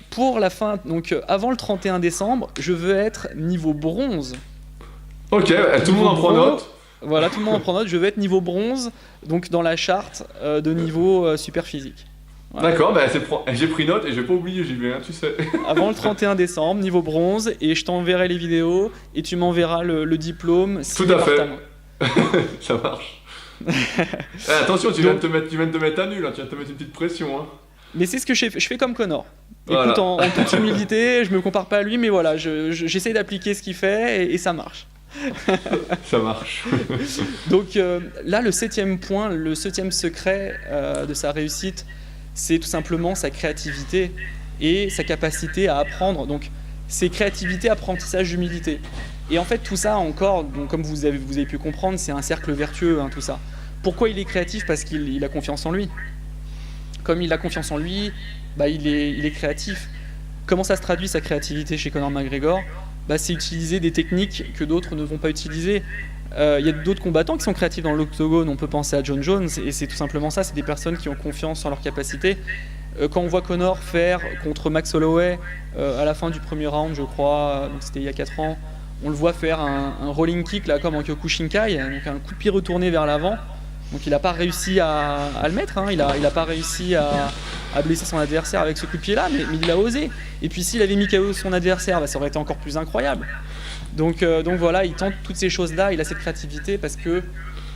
Pour la fin, donc avant le 31 décembre, je veux être niveau bronze. Ok, tout le monde en prend note. Voilà, tout le monde en prend note. Je vais être niveau bronze, donc dans la charte de niveau Superphysique. Voilà. D'accord, j'ai pris note et j'ai pas oublié, j'y vais, tu sais. Avant le 31 décembre, niveau bronze, et je t'enverrai les vidéos et tu m'enverras le diplôme. Tout à fait. Ça marche. Attention, tu viens de te mettre à nu là, tu viens de te mettre une petite pression. Hein. Mais c'est ce que je fais comme Conor. Voilà. Écoute, en toute humilité, je me compare pas à lui, mais voilà, j'essaie d'appliquer ce qu'il fait et ça marche. Ça marche. Donc là, le 7e point, le 7e secret de sa réussite, c'est tout simplement sa créativité et sa capacité à apprendre. Donc, c'est créativité, apprentissage, humilité. Et en fait, tout ça encore, donc, comme vous avez pu comprendre, c'est un cercle vertueux, hein, tout ça. Pourquoi il est créatif? Parce qu'il a confiance en lui. Comme il a confiance en lui, il est créatif. Comment ça se traduit, sa créativité chez Conor McGregor? C'est utiliser des techniques que d'autres ne vont pas utiliser. Il y a d'autres combattants qui sont créatifs dans l'octogone, on peut penser à John Jones, et c'est tout simplement ça, c'est des personnes qui ont confiance en leurs capacités. Quand on voit Conor faire contre Max Holloway, à la fin du premier round, je crois, donc c'était il y a 4 ans, on le voit faire un rolling kick là, comme en Kyokushinkai, donc un coup de pied retourné vers l'avant. Donc il n'a pas réussi à le mettre, hein. Il a pas réussi à blesser son adversaire avec ce coup de pied là, mais il a osé. Et puis s'il avait mis KO son adversaire, ça aurait été encore plus incroyable. Donc voilà, il tente toutes ces choses là, il a cette créativité parce que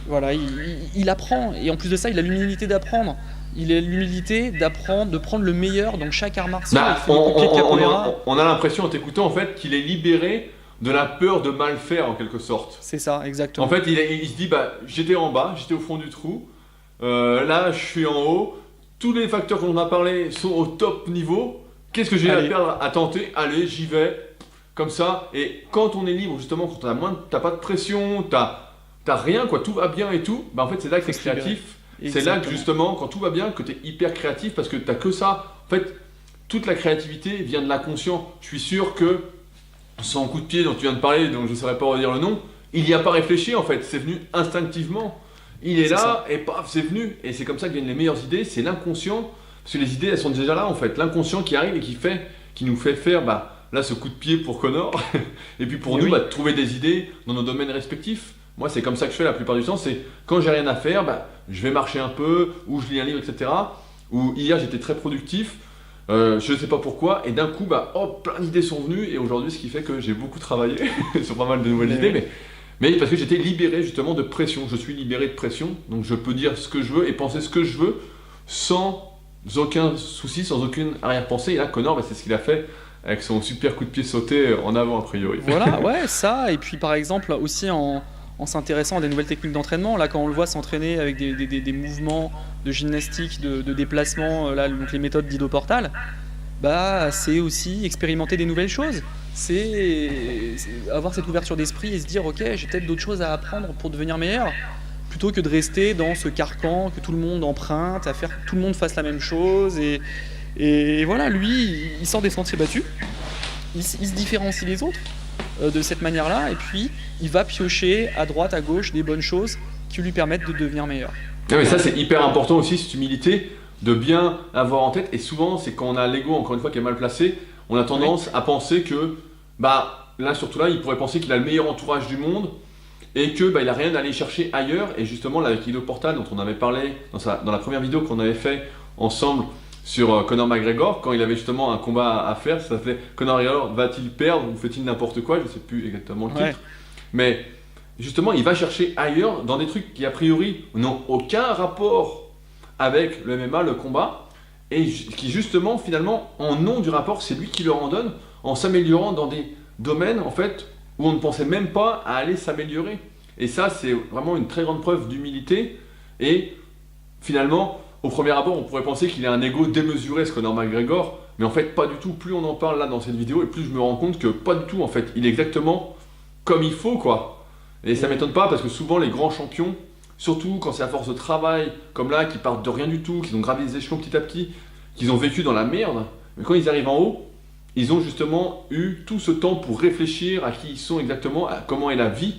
voilà, il apprend, et en plus de ça il a l'humilité d'apprendre. Il a l'humilité d'apprendre, de prendre le meilleur dans chaque art martial. On a l'impression en t'écoutant en fait qu'il est libéré de la peur de mal faire en quelque sorte. C'est ça, exactement. En fait, il se dit, j'étais en bas, j'étais au fond du trou, là je suis en haut, tous les facteurs qu'on a parlé sont au top niveau, qu'est-ce que j'ai à perdre à tenter? Allez, j'y vais, comme ça. Et quand on est libre, justement, quand t'as pas de pression, t'as rien, quoi, tout va bien et tout, en fait c'est là que t'es créatif. C'est là que justement, quand tout va bien, que t'es hyper créatif parce que t'as que ça. En fait, toute la créativité vient de l'inconscient. Je suis sûr que son coup de pied dont tu viens de parler, dont je ne saurais pas redire le nom, il n'y a pas réfléchi en fait, c'est venu instinctivement. Il est là ça. Et paf, c'est venu. Et c'est comme ça que viennent les meilleures idées, c'est l'inconscient. Parce que les idées, elles sont déjà là en fait. L'inconscient qui arrive et qui nous fait faire là ce coup de pied pour Conor. Et puis pour nous, trouver des idées dans nos domaines respectifs. Moi, c'est comme ça que je fais la plupart du temps. C'est quand j'ai rien à faire, je vais marcher un peu, ou je lis un livre, etc. Ou hier, j'étais très productif. Je ne sais pas pourquoi, et d'un coup, plein d'idées sont venues, et aujourd'hui, ce qui fait que j'ai beaucoup travaillé sur pas mal de nouvelles idées, mais parce que j'étais libéré justement de pression. Je suis libéré de pression, donc je peux dire ce que je veux et penser ce que je veux sans aucun souci, sans aucune arrière-pensée. Et là, Connor, c'est ce qu'il a fait avec son super coup de pied sauté en avant, a priori. Voilà, ouais, ça. Et puis par exemple, aussi en s'intéressant à des nouvelles techniques d'entraînement, là quand on le voit s'entraîner avec des mouvements de gymnastique, de déplacement, là, donc les méthodes d'Ido Portal, bah, c'est aussi expérimenter des nouvelles choses. C'est avoir cette ouverture d'esprit et se dire ok, j'ai peut-être d'autres choses à apprendre pour devenir meilleur, plutôt que de rester dans ce carcan que tout le monde emprunte, à faire que tout le monde fasse la même chose. Et voilà, lui, il sort des sentiers battus, il se différencie des autres de cette manière-là, et puis il va piocher à droite, à gauche des bonnes choses qui lui permettent de devenir meilleur. Non, mais ça, c'est hyper important aussi, cette humilité, de bien avoir en tête. Et souvent, c'est quand on a l'ego, encore une fois, qui est mal placé, on a tendance à penser que, là, surtout là, il pourrait penser qu'il a le meilleur entourage du monde et que il a rien à aller chercher ailleurs. Et justement, là, avec Ido Portal, dont on avait parlé dans la première vidéo qu'on avait fait ensemble sur Conor McGregor, quand il avait justement un combat à faire, ça s'appelait Conor McGregor va-t-il perdre ou fait-il n'importe quoi, je ne sais plus exactement le titre. Ouais. Mais justement, il va chercher ailleurs dans des trucs qui a priori n'ont aucun rapport avec le MMA, le combat, et qui justement, finalement, en nom du rapport, c'est lui qui leur en donne, en s'améliorant dans des domaines, en fait, où on ne pensait même pas à aller s'améliorer. Et ça, c'est vraiment une très grande preuve d'humilité, et finalement, au premier abord, on pourrait penser qu'il a un ego démesuré, ce Conor McGregor, mais en fait, pas du tout. Plus on en parle là dans cette vidéo, et plus je me rends compte que pas du tout, en fait. Il est exactement comme il faut, quoi. Et ça m'étonne pas, parce que souvent, les grands champions, surtout quand c'est à force de travail, comme là, qui partent de rien du tout, qui ont gravi les échelons petit à petit, qu'ils ont vécu dans la merde, mais quand ils arrivent en haut, ils ont justement eu tout ce temps pour réfléchir à qui ils sont exactement, à comment est la vie.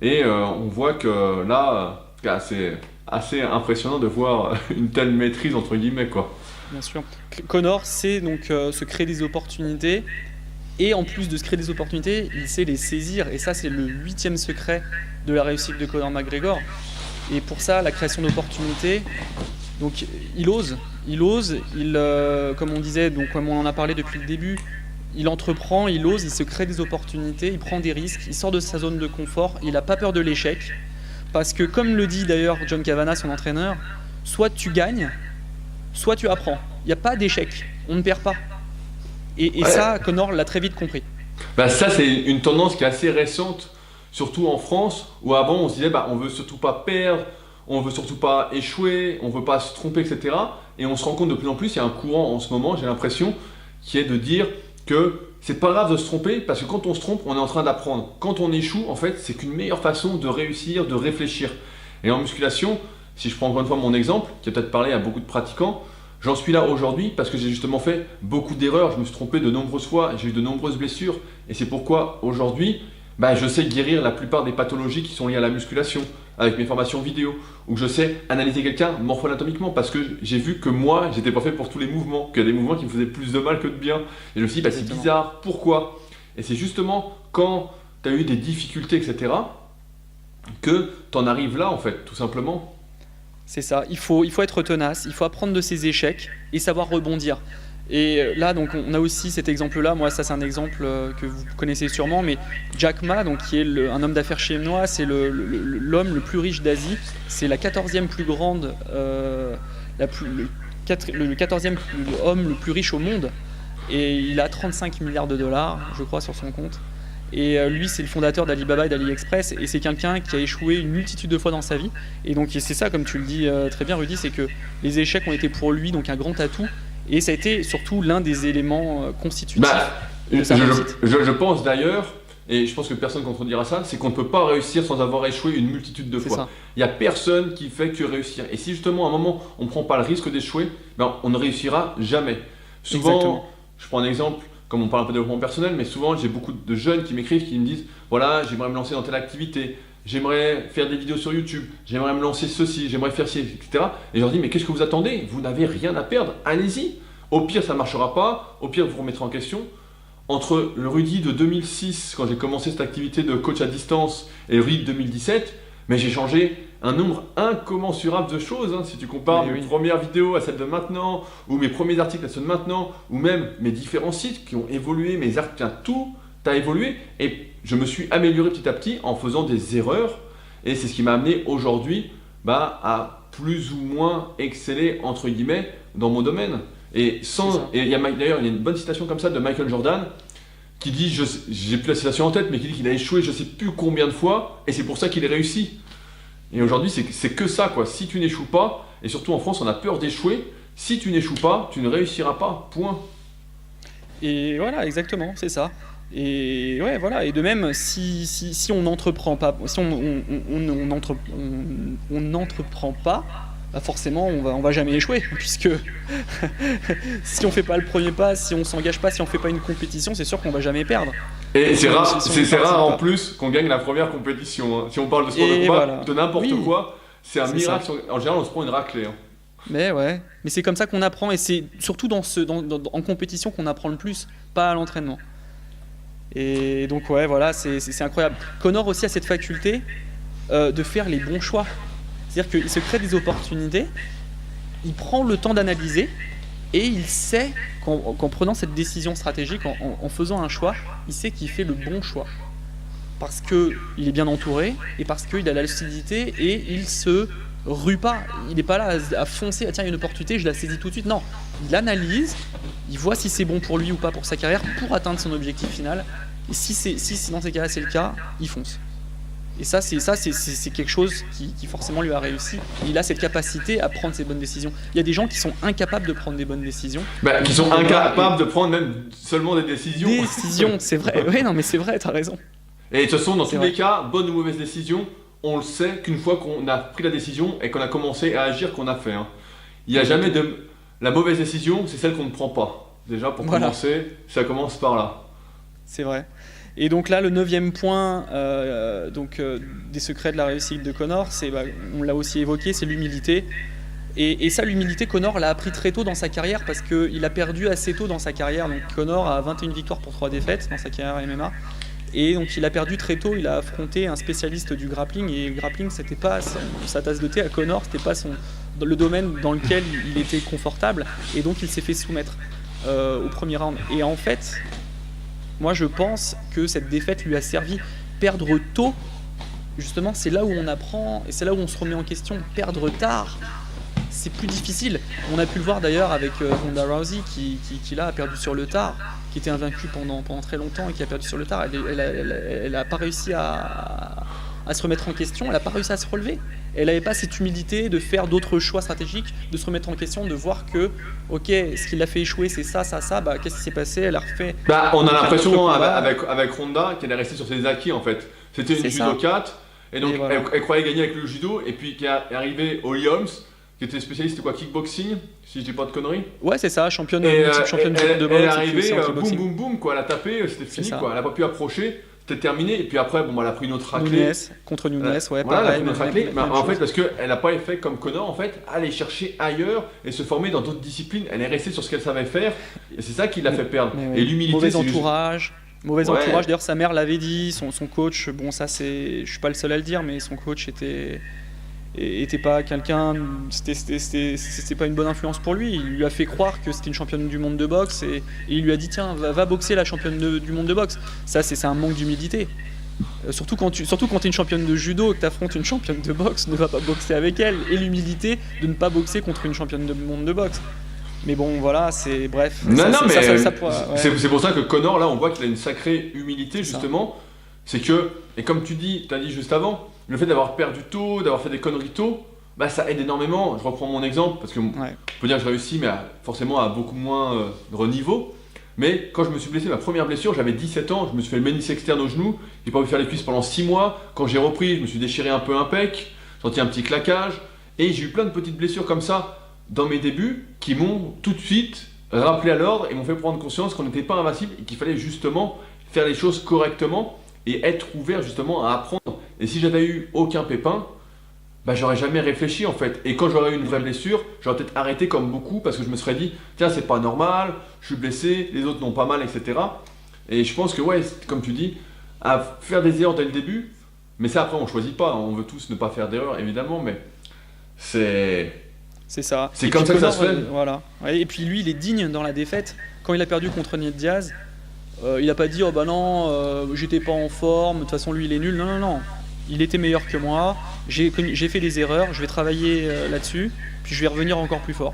Et on voit que là, c'est assez impressionnant de voir une telle maîtrise, entre guillemets, quoi. Bien sûr. Conor sait donc se créer des opportunités. Et en plus de se créer des opportunités, il sait les saisir. Et ça, c'est le 8e secret de la réussite de Conor McGregor. Et pour ça, la création d'opportunités, donc il ose, comme on disait, donc comme on en a parlé depuis le début, il entreprend, il ose, il se crée des opportunités, il prend des risques, il sort de sa zone de confort, il n'a pas peur de l'échec. Parce que comme le dit d'ailleurs John Kavanagh, son entraîneur, soit tu gagnes, soit tu apprends. Il n'y a pas d'échec, on ne perd pas. Et ça, Conor l'a très vite compris. Ça, c'est une tendance qui est assez récente, surtout en France, où avant on se disait on veut surtout pas perdre, on veut surtout pas échouer, on veut pas se tromper, etc. Et on se rend compte de plus en plus, il y a un courant en ce moment, j'ai l'impression, qui est de dire que c'est pas grave de se tromper, parce que quand on se trompe, on est en train d'apprendre. Quand on échoue, en fait, c'est qu'une meilleure façon de réussir, de réfléchir. Et en musculation, si je prends encore une fois mon exemple, qui a peut-être parlé à beaucoup de pratiquants, j'en suis là aujourd'hui parce que j'ai justement fait beaucoup d'erreurs, je me suis trompé de nombreuses fois, j'ai eu de nombreuses blessures, et c'est pourquoi aujourd'hui, je sais guérir la plupart des pathologies qui sont liées à la musculation, avec mes formations vidéo, ou que je sais analyser quelqu'un morpho-anatomiquement, parce que j'ai vu que moi, j'étais pas fait pour tous les mouvements, qu'il y a des mouvements qui me faisaient plus de mal que de bien, et je me suis dit, c'est bizarre, pourquoi? Et c'est justement quand tu as eu des difficultés, etc., que tu en arrives là, en fait, tout simplement. C'est ça, il faut être tenace, il faut apprendre de ses échecs et savoir rebondir. Et là, donc, on a aussi cet exemple-là, moi ça c'est un exemple que vous connaissez sûrement, mais Jack Ma, donc, qui est un homme d'affaires chinois, c'est l'homme le plus riche d'Asie, c'est la 14e plus grande, le 14e homme le plus riche au monde, et il a 35 milliards de dollars, je crois, sur son compte. Et lui, c'est le fondateur d'Alibaba et d'AliExpress, et c'est quelqu'un qui a échoué une multitude de fois dans sa vie. Et donc c'est ça, comme tu le dis très bien, Rudy, c'est que les échecs ont été pour lui donc un grand atout, et ça a été surtout l'un des éléments constitutifs de sa réussite. Je pense d'ailleurs, et je pense que personne ne contredira ça, c'est qu'on ne peut pas réussir sans avoir échoué une multitude de fois. Il n'y a personne qui fait que réussir. Et si justement à un moment on ne prend pas le risque d'échouer, on ne réussira jamais. Souvent, exactement. Je prends un exemple, comme on parle un peu de développement personnel, mais souvent j'ai beaucoup de jeunes qui m'écrivent, qui me disent voilà, j'aimerais me lancer dans telle activité, j'aimerais faire des vidéos sur YouTube, j'aimerais me lancer ceci, j'aimerais faire ci, etc. Et je leur dis mais qu'est-ce que vous attendez? Vous n'avez rien à perdre, allez-y. Au pire ça ne marchera pas, au pire vous vous remettrez en question. Entre le Rudy de 2006, quand j'ai commencé cette activité de coach à distance, et le Rudy de 2017, mais j'ai changé un nombre incommensurable de choses. Si tu compares mes premières vidéos à celles de maintenant, ou mes premiers articles à ceux de maintenant, ou même mes différents sites qui ont évolué, mes articles, tout a évolué. Et je me suis amélioré petit à petit en faisant des erreurs. Et c'est ce qui m'a amené aujourd'hui à plus ou moins exceller, entre guillemets, dans mon domaine. Et d'ailleurs, il y a une bonne citation comme ça de Michael Jordan qui dit, j'ai plus la citation en tête, mais qui dit qu'il a échoué je sais plus combien de fois, et c'est pour ça qu'il est réussi. Et aujourd'hui, c'est que ça, quoi. Si tu n'échoues pas, et surtout en France, on a peur d'échouer, si tu n'échoues pas, tu ne réussiras pas, point. Et voilà, exactement, c'est ça. Et ouais, voilà. Et de même, si on n'entreprend pas, si on n'entreprend pas, bah forcément, on va jamais échouer, puisque si on fait pas le premier pas, si on s'engage pas, si on fait pas une compétition, c'est sûr qu'on va jamais perdre. Et c'est rare en plus qu'on gagne la première compétition. Hein. Si on parle de sport de combat, voilà. De n'importe quoi, c'est un miracle. En général, on se prend une raclée. Hein. Mais ouais, mais c'est comme ça qu'on apprend, et c'est surtout en compétition qu'on apprend le plus, pas à l'entraînement. Et donc ouais, voilà, c'est incroyable. Connor aussi a cette faculté de faire les bons choix. C'est-à-dire qu'il se crée des opportunités, il prend le temps d'analyser, et il sait qu'en prenant cette décision stratégique, en faisant un choix, il sait qu'il fait le bon choix. Parce qu'il est bien entouré, et parce qu'il a la lucidité, et il se rue pas. Il n'est pas là à foncer, tiens, il y a une opportunité, je la saisis tout de suite. Non, il analyse, il voit si c'est bon pour lui ou pas pour sa carrière, pour atteindre son objectif final. Et si dans ces cas-là c'est le cas, il fonce. Et ça, c'est quelque chose qui forcément lui a réussi. Il a cette capacité à prendre ses bonnes décisions. Il y a des gens qui sont incapables de prendre des bonnes décisions. Qui sont incapables de prendre même seulement des décisions. Décisions, c'est vrai. Oui, non, mais c'est vrai, t'as raison. Et de toute façon, dans tous les cas, bonne ou mauvaise décision, on le sait qu'une fois qu'on a pris la décision et qu'on a commencé à agir, qu'on a fait. Hein. Il n'y a jamais de... La mauvaise décision, c'est celle qu'on ne prend pas. Déjà, pour commencer, ça commence par là. C'est vrai. Et donc là, le 9e point des secrets de la réussite de Connor, on l'a aussi évoqué, c'est l'humilité. Et ça, l'humilité, Connor l'a appris très tôt dans sa carrière, parce qu'il a perdu assez tôt dans sa carrière. Donc Connor a 21 victoires pour 3 défaites dans sa carrière MMA. Et donc il a perdu très tôt, il a affronté un spécialiste du grappling, et le grappling, c'était pas sa tasse de thé à Connor, c'était pas le domaine dans lequel il était confortable, et donc il s'est fait soumettre au premier round. Et en fait, moi je pense que cette défaite lui a servi. Perdre tôt, justement, c'est là où on apprend, et c'est là où on se remet en question. Perdre tard, c'est plus difficile. On a pu le voir d'ailleurs avec Ronda Rousey qui là a perdu sur le tard, qui était invaincue pendant très longtemps et qui a perdu sur le tard. Elle a pas réussi à se remettre en question, elle n'a pas réussi à se relever. Elle n'avait pas cette humilité de faire d'autres choix stratégiques, de se remettre en question, de voir que, ok, ce qui l'a fait échouer, c'est ça, qu'est-ce qui s'est passé, elle a refait... on a l'impression avec Ronda qu'elle est restée sur ses acquis en fait. C'était une judokate, et donc voilà. elle croyait gagner avec le judo, et puis qui est arrivée au Holmes, qui était spécialiste de kickboxing, si je dis pas de conneries. Ouais, c'est ça, championne de boxe. Elle est arrivée, boum, quoi, elle a tapé, c'était fini, quoi, elle n'a pas pu approcher. C'était terminé, et puis après, elle a pris une autre raclée. Contre Nunes, ouais, voilà, pareil. Une autre raclée, mais en fait, parce qu'elle n'a pas fait comme Connor, en fait, aller chercher ailleurs et se former dans d'autres disciplines. Elle est restée sur ce qu'elle savait faire, et c'est ça qui l'a fait perdre. Et l'humilité, mauvais entourage. D'ailleurs, sa mère l'avait dit, son coach, bon, ça, je suis pas le seul à le dire, mais son coach était pas quelqu'un, c'était pas une bonne influence pour lui. Il lui a fait croire que c'était une championne du monde de boxe, et il lui a dit tiens, va boxer la championne du monde de boxe. Ça, c'est un manque d'humilité. Surtout quand tu es une championne de judo et que tu affrontes une championne de boxe, ne va pas boxer avec elle. Et l'humilité de ne pas boxer contre une championne du monde de boxe. Mais bon, voilà, c'est bref. C'est pour ça que Connor, là, on voit qu'il a une sacrée humilité, justement. C'est que, et comme tu as dit juste avant, le fait d'avoir perdu tôt, d'avoir fait des conneries tôt, ça aide énormément. Je reprends mon exemple, parce que on peut dire que j'ai réussi, mais forcément à beaucoup moins de niveau. Mais quand je me suis blessé, ma première blessure, j'avais 17 ans, je me suis fait le ménisque externe au genou, j'ai pas pu faire les cuisses pendant 6 mois. Quand j'ai repris, je me suis déchiré un peu un pec, senti un petit claquage, et j'ai eu plein de petites blessures comme ça dans mes débuts qui m'ont tout de suite rappelé à l'ordre et m'ont fait prendre conscience qu'on n'était pas invincible et qu'il fallait justement faire les choses correctement et être ouvert justement à apprendre. Et si j'avais eu aucun pépin, j'aurais jamais réfléchi en fait. Et quand j'aurais eu une vraie blessure, j'aurais peut-être arrêté comme beaucoup parce que je me serais dit tiens, c'est pas normal, je suis blessé, les autres n'ont pas mal, etc. Et je pense que comme tu dis, à faire des erreurs dès le début, mais ça après on choisit pas, on veut tous ne pas faire d'erreurs évidemment, mais c'est ça. C'est comme ça que ça se fait. Voilà. Et puis lui, il est digne dans la défaite. Quand il a perdu contre Nate Diaz, il n'a pas dit oh non, j'étais pas en forme, de toute façon lui il est nul. Non. Il était meilleur que moi, j'ai fait des erreurs, je vais travailler là-dessus, puis je vais revenir encore plus fort.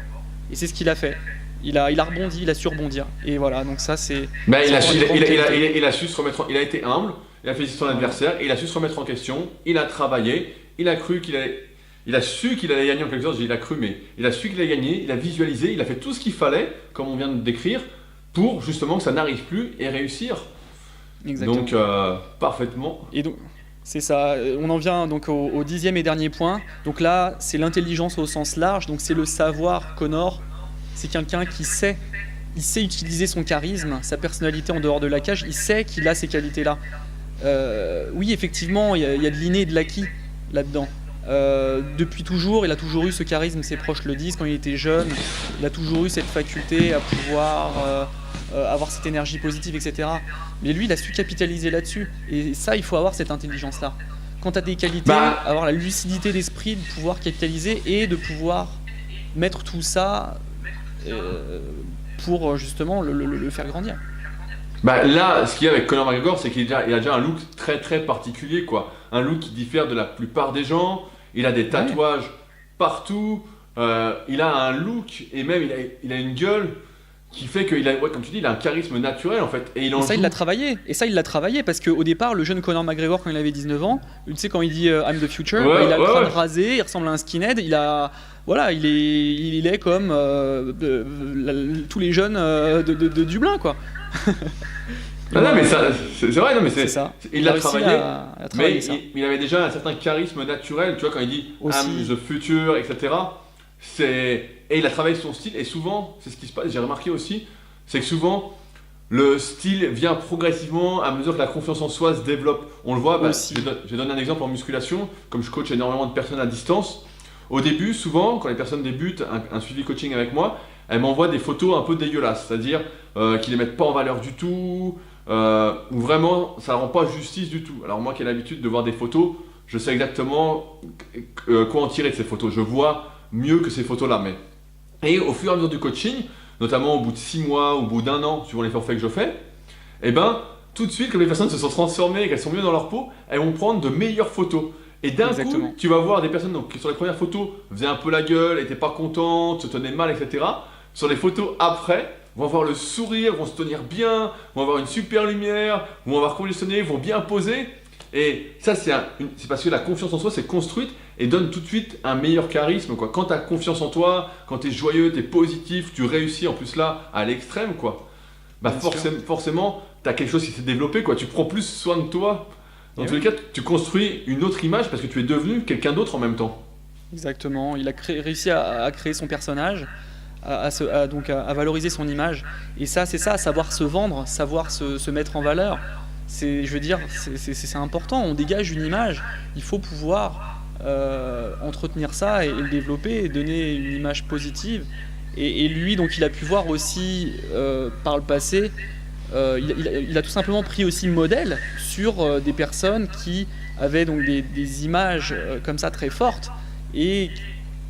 Et c'est ce qu'il a fait. Il a rebondi, il a su rebondir. Et voilà, donc ça c'est... Mais c'est encore une grande qualité. il a su se remettre il a été humble, il a félicité son adversaire, il a su se remettre en question, il a travaillé, il a cru qu'il allait. Il a su qu'il allait gagner en quelque sorte, il a cru, mais il a su qu'il allait gagner, il a visualisé, il a fait tout ce qu'il fallait, comme on vient de décrire, pour justement que ça n'arrive plus et réussir. Exactement. Donc, parfaitement. Et donc, c'est ça. On en vient donc au 10e et dernier point. Donc là, c'est l'intelligence au sens large. Donc c'est le savoir. Conor, c'est quelqu'un qui sait. Il sait utiliser son charisme, sa personnalité en dehors de la cage. Il sait qu'il a ces qualités-là. Oui, effectivement, il y a de l'inné et de l'acquis là-dedans. Depuis toujours, il a toujours eu ce charisme, ses proches le disent, quand il était jeune, il a toujours eu cette faculté à pouvoir avoir cette énergie positive, etc. Mais lui, il a su capitaliser là-dessus. Et ça, il faut avoir cette intelligence-là. Quand tu as des qualités, avoir la lucidité d'esprit, de pouvoir capitaliser et de pouvoir mettre tout ça pour justement le faire grandir. Là, ce qu'il y a avec Conor McGregor, c'est qu'il a déjà un look très très particulier, quoi. Un look qui diffère de la plupart des gens. Il a des tatouages partout. Il a un look et même il a une gueule qui fait qu'il a, comme tu dis, il a un charisme naturel en fait. Et ça, il l'a travaillé. Et ça, il l'a travaillé parce qu'au départ, le jeune Conor McGregor, quand il avait 19 ans, tu sais, quand il dit I'm the future, il a le crâne rasé, il ressemble à un skinhead. Il est comme tous les jeunes de Dublin, quoi. Non, mais ça, c'est vrai, non, mais c'est ça. Il l'a travaillé, mais il avait déjà un certain charisme naturel, tu vois, quand il dit I'm the future, etc. Et il a travaillé son style, et souvent, c'est ce qui se passe, j'ai remarqué aussi, c'est que souvent, le style vient progressivement à mesure que la confiance en soi se développe. On le voit, je vais donner un exemple en musculation, comme je coach énormément de personnes à distance. Au début, souvent, quand les personnes débutent un suivi coaching avec moi, elles m'envoient des photos un peu dégueulasses, c'est-à-dire qu'ils les mettent pas en valeur du tout, ou vraiment ça ne rend pas justice du tout. Alors moi qui ai l'habitude de voir des photos, je sais exactement quoi en tirer de ces photos. Je vois mieux que ces photos-là. Et au fur et à mesure du coaching, notamment au bout de 6 mois, au bout d'1 an, suivant les forfaits que je fais, tout de suite, comme les personnes se sont transformées et qu'elles sont mieux dans leur peau, elles vont prendre de meilleures photos. Et d'un coup, tu vas voir des personnes qui sur les premières photos faisaient un peu la gueule, n'étaient pas contentes, se tenaient mal, etc. Sur les photos après, vont avoir le sourire, vont se tenir bien, vont avoir une super lumière, vont avoir conditionné, vont bien poser. Et ça, c'est parce que la confiance en soi s'est construite et donne tout de suite un meilleur charisme, quoi. Quand tu as confiance en toi, quand tu es joyeux, tu es positif, tu réussis en plus là à l'extrême, quoi. Forcément, tu as quelque chose qui s'est développé, quoi. Tu prends plus soin de toi. Dans tous les cas, tu construis une autre image parce que tu es devenu quelqu'un d'autre en même temps. Exactement. Il a réussi à créer son personnage, à valoriser son image. Et ça, c'est ça, savoir se vendre, savoir se mettre en valeur. C'est important. On dégage une image. Il faut pouvoir entretenir ça et le développer et donner une image positive. Et lui, donc, il a pu voir aussi par le passé. Il a tout simplement pris aussi modèle sur des personnes qui avaient donc des images comme ça très fortes et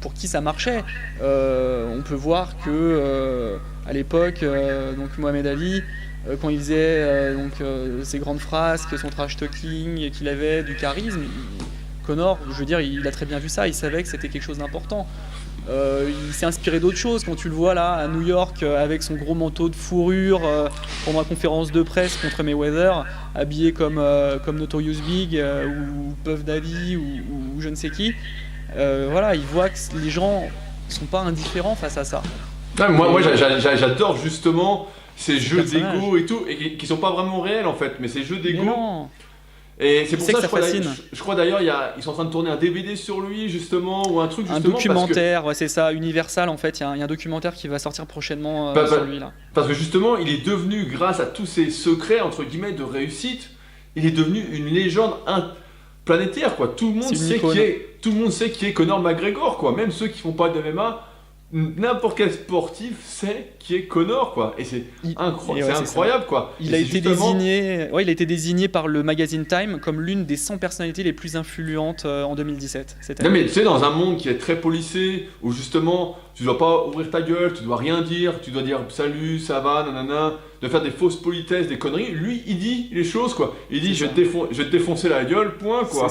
pour qui ça marchait. On peut voir que à l'époque, donc Mohamed Ali, quand il faisait ses grandes phrases, son trash talking, qu'il avait du charisme, Conor, je veux dire, il a très bien vu ça, il savait que c'était quelque chose d'important. Il s'est inspiré d'autres choses quand tu le vois là à New York avec son gros manteau de fourrure pendant la conférence de presse contre Mayweather, habillé comme Notorious Big ou Puff Daddy ou je ne sais qui. Il voit que les gens sont pas indifférents face à ça. Ouais, moi j'adore justement ces jeux d'ego et tout, et qui sont pas vraiment réels en fait, mais ces jeux d'ego. Et c'est pour ça que je crois d'ailleurs ils sont en train de tourner un DVD sur lui justement, ou un truc justement. Un documentaire, c'est ça, Universal en fait, il y a un documentaire qui va sortir prochainement sur lui là. Parce que justement il est devenu, grâce à tous ces secrets entre guillemets de réussite, il est devenu une légende planétaire, quoi. Tout le monde sait qui est Conor McGregor, quoi. Même ceux qui font pas de MMA, n'importe quel sportif sait qui est Conor, quoi. Et c'est incroyable, quoi. Il a été désigné par le magazine Time comme l'une des 100 personnalités les plus influentes en 2017. Non mais tu sais, dans un monde qui est très policé, où justement tu dois pas ouvrir ta gueule, tu dois rien dire, tu dois dire salut, ça va, nanana, de faire des fausses politesses, des conneries, lui il dit les choses, quoi. Il dit je vais te défoncer la gueule, point, quoi.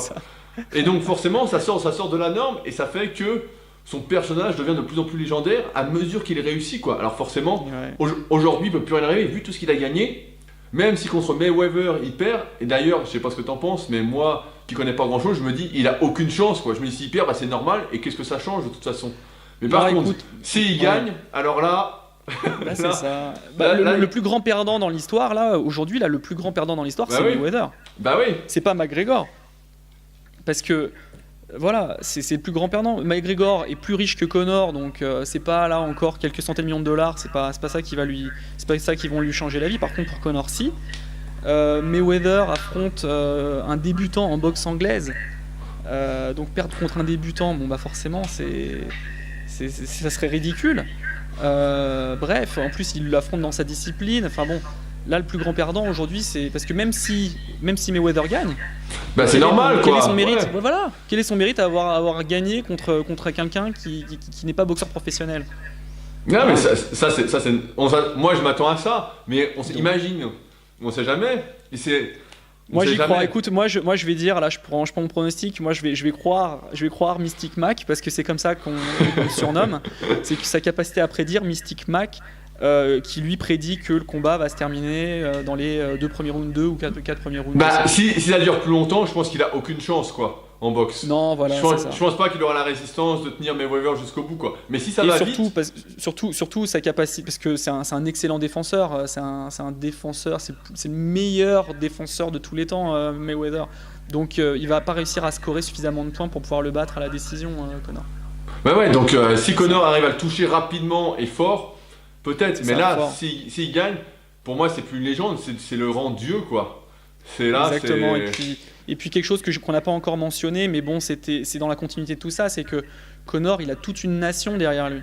Et donc forcément ça sort de la norme, et ça fait que son personnage devient de plus en plus légendaire à mesure qu'il réussit, quoi. Alors forcément, Ouais. aujourd'hui, il peut plus rien arriver, vu tout ce qu'il a gagné, même si contre Mayweather, il perd, et d'ailleurs, je sais pas ce que t'en penses, mais moi, qui connais pas grand-chose, je me dis, il a aucune chance, quoi. Je me dis, s'il perd, bah, c'est normal, et qu'est-ce que ça change, de toute façon. Mais par contre, Écoute, s'il gagne, alors là... là, c'est là, ça. Le plus grand perdant dans l'histoire, là, aujourd'hui, là, le plus grand perdant dans l'histoire, Bah c'est oui. Mayweather. Bah oui. C'est pas McGregor. Parce que, voilà, c'est le plus grand perdant. McGregor est plus riche que Conor, donc c'est pas là encore quelques centaines de millions de dollars, c'est pas ça qui va lui, c'est pas ça qui vont lui changer la vie. Par contre, pour Conor, si. Mayweather affronte un débutant en boxe anglaise. Donc perdre contre un débutant, bon bah forcément, ça serait ridicule. Bref, en plus il l'affronte dans sa discipline. Enfin bon, là le plus grand perdant aujourd'hui, c'est parce que même si Mayweather gagne, Bah c'est normal, quel quoi. est son mérite Ouais. Voilà, quel est son mérite à avoir gagné contre quelqu'un qui n'est pas boxeur professionnel. Non, mais Ouais. ça, c'est... moi, je m'attends à ça, mais Donc. imagine, on sait jamais. Et c'est... on Moi sait j'y jamais. crois. Écoute, moi je vais dire là, je prends mon pronostic. Moi je vais croire Mystic Mac parce que c'est comme ça qu'on le surnomme. C'est que sa capacité à prédire, Mystic Mac, qui lui prédit que le combat va se terminer dans les 2 premiers rounds, 2 ou 4 premiers rounds. Bah, si ça dure plus longtemps, je pense qu'il a aucune chance, quoi, en boxe. Non, voilà, je c'est ça. pense pas qu'il aura la résistance de tenir Mayweather jusqu'au bout, quoi. Mais si ça Et va surtout, vite... surtout sa capacité, parce que c'est un excellent défenseur, c'est un défenseur, c'est le meilleur défenseur de tous les temps, Mayweather. Donc il va pas réussir à scorer suffisamment de points pour pouvoir le battre à la décision, Conor. Bah ouais, donc si Conor arrive à le toucher rapidement et fort, peut-être. C'est Mais ça, là, fort. s'il gagne, pour moi, c'est plus une légende, c'est le rang Dieu, quoi. C'est là, Exactement. c'est... Et puis quelque chose qu'on n'a pas encore mentionné, mais bon, c'est dans la continuité de tout ça, c'est que Conor, il a toute une nation derrière lui.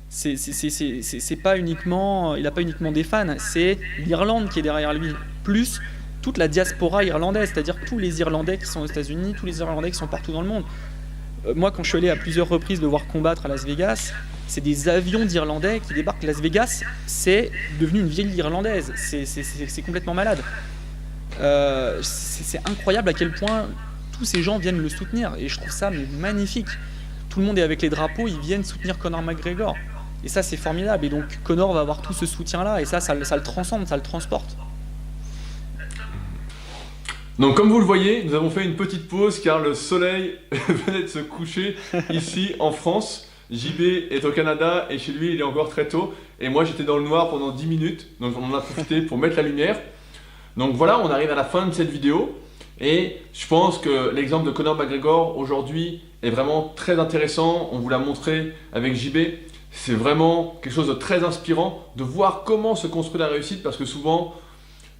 C'est pas uniquement, il a pas uniquement des fans, c'est l'Irlande qui est derrière lui, plus toute la diaspora irlandaise, c'est-à-dire tous les Irlandais qui sont aux États-Unis, tous les Irlandais qui sont partout dans le monde. Moi, quand je suis allé à plusieurs reprises de voir combattre à Las Vegas, c'est des avions d'Irlandais qui débarquent. Las Vegas, c'est devenu une ville irlandaise. C'est complètement malade. C'est incroyable à quel point tous ces gens viennent le soutenir. Et je trouve ça magnifique. Tout le monde est avec les drapeaux, ils viennent soutenir Conor McGregor. Et ça, c'est formidable. Et donc, Conor va avoir tout ce soutien-là. Et ça le transcende, ça le transporte. Donc comme vous le voyez, nous avons fait une petite pause car le soleil venait de se coucher ici en France. JB est au Canada et chez lui il est encore très tôt. Et moi j'étais dans le noir pendant 10 minutes, donc on en a profité pour mettre la lumière. Donc voilà, on arrive à la fin de cette vidéo. Et je pense que l'exemple de Conor McGregor aujourd'hui est vraiment très intéressant. On vous l'a montré avec JB. C'est vraiment quelque chose de très inspirant de voir comment se construit la réussite parce que souvent...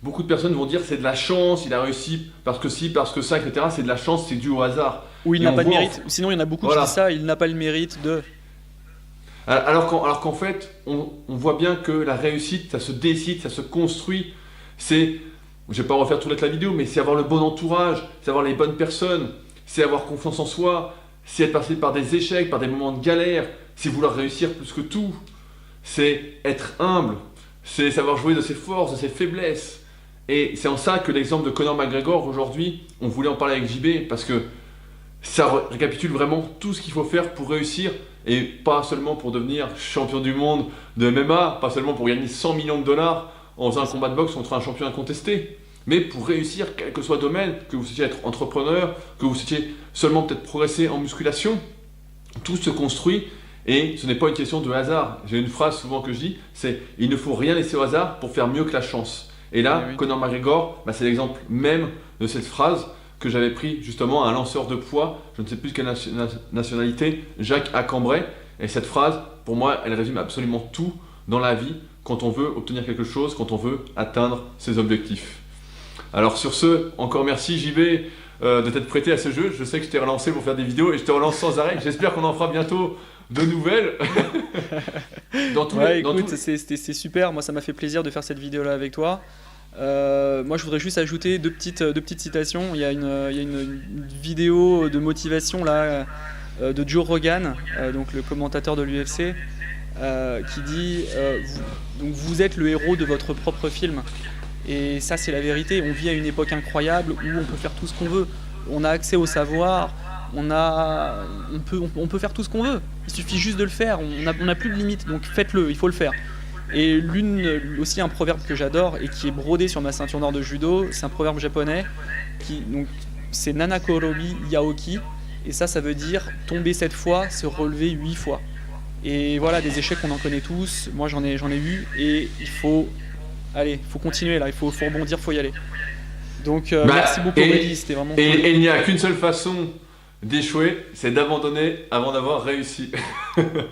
Beaucoup de personnes vont dire c'est de la chance, il a réussi parce que si, parce que ça, etc. C'est de la chance, c'est dû au hasard. Ou il Et n'a on pas de voit mérite. Sinon, il y en a beaucoup Voilà. qui disent ça, il n'a pas le mérite de... Alors qu'en fait, on voit bien que la réussite, ça se décide, ça se construit. C'est, je vais pas refaire toute la vidéo, mais c'est avoir le bon entourage, c'est avoir les bonnes personnes, c'est avoir confiance en soi, c'est être passé par des échecs, par des moments de galère, c'est vouloir réussir plus que tout. C'est être humble, c'est savoir jouer de ses forces, de ses faiblesses. Et c'est en ça que l'exemple de Conor McGregor aujourd'hui, on voulait en parler avec JB parce que ça récapitule vraiment tout ce qu'il faut faire pour réussir et pas seulement pour devenir champion du monde de MMA, pas seulement pour gagner 100 millions de dollars en faisant un combat de boxe contre un champion incontesté, mais pour réussir quel que soit le domaine, que vous souhaitiez être entrepreneur, que vous souhaitiez seulement peut-être progresser en musculation, tout se construit et ce n'est pas une question de hasard. J'ai une phrase souvent que je dis, c'est « il ne faut rien laisser au hasard pour faire mieux que la chance ». Et là, Oui. Conor McGregor, c'est l'exemple même de cette phrase que j'avais pris justement à un lanceur de poids, je ne sais plus de quelle nationalité, Jacques Acambray. Et cette phrase, pour moi, elle résume absolument tout dans la vie quand on veut obtenir quelque chose, quand on veut atteindre ses objectifs. Alors sur ce, encore merci JB de t'être prêté à ce jeu. Je sais que je t'ai relancé pour faire des vidéos et je te relance sans arrêt. J'espère qu'on en fera bientôt de nouvelles. Écoute, c'était super. Moi, ça m'a fait plaisir de faire cette vidéo-là avec toi. Moi, je voudrais juste ajouter deux petites citations. Il y a une vidéo de motivation là de Joe Rogan, donc le commentateur de l'UFC, qui dit vous êtes le héros de votre propre film. Et ça, c'est la vérité. On vit à une époque incroyable où on peut faire tout ce qu'on veut. On a accès au savoir. on peut faire tout ce qu'on veut. Il suffit juste de le faire. On n'a plus de limite, donc faites-le, il faut le faire. Et aussi un proverbe que j'adore et qui est brodé sur ma ceinture d'or de judo, c'est un proverbe japonais c'est Nanakorobi Yaoki, et ça veut dire tomber 7 fois, se relever 8 fois. Et voilà, des échecs on en connaît tous, moi j'en ai eu, et il faut continuer là, il faut rebondir, il faut y aller. Donc merci beaucoup Aurélie, c'était vraiment cool. Et il n'y a qu'une seule façon d'échouer, c'est d'abandonner avant d'avoir réussi.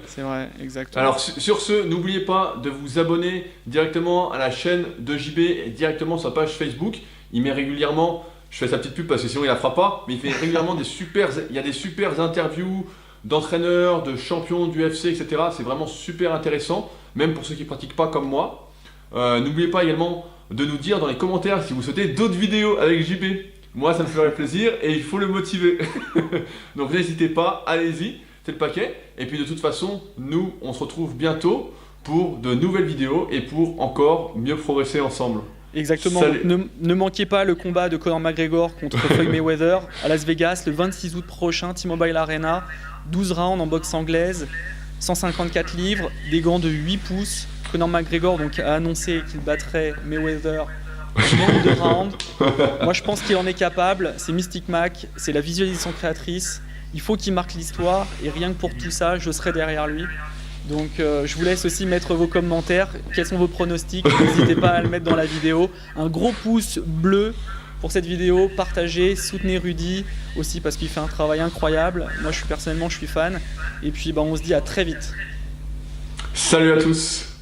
C'est vrai, exactement. Alors sur ce, n'oubliez pas de vous abonner directement à la chaîne de JB et directement sur sa page Facebook. Il met régulièrement, je fais sa petite pub parce que sinon il la fera pas, mais il fait régulièrement il y a des super interviews d'entraîneurs, de champions du UFC, etc. C'est vraiment super intéressant, même pour ceux qui ne pratiquent pas comme moi. N'oubliez pas également de nous dire dans les commentaires si vous souhaitez d'autres vidéos avec JB. Moi, ça me ferait plaisir et il faut le motiver. Donc n'hésitez pas, allez-y, c'est le paquet. Et puis de toute façon, nous, on se retrouve bientôt pour de nouvelles vidéos et pour encore mieux progresser ensemble. Exactement. Ne manquez pas le combat de Conor McGregor contre Floyd Mayweather à Las Vegas le 26 août prochain, T-Mobile Arena. 12 rounds en boxe anglaise, 154 livres, des gants de 8 pouces. Conor McGregor a annoncé qu'il battrait Mayweather en nombre de rounds. Moi je pense qu'il en est capable, c'est Mystic Mac, c'est la visualisation créatrice. Il faut qu'il marque l'histoire et rien que pour tout ça, je serai derrière lui. Donc je vous laisse aussi mettre vos commentaires, quels sont vos pronostics, n'hésitez pas à le mettre dans la vidéo. Un gros pouce bleu pour cette vidéo, partagez, soutenez Rudy aussi parce qu'il fait un travail incroyable. Moi personnellement je suis fan et puis on se dit à très vite. Salut à tous.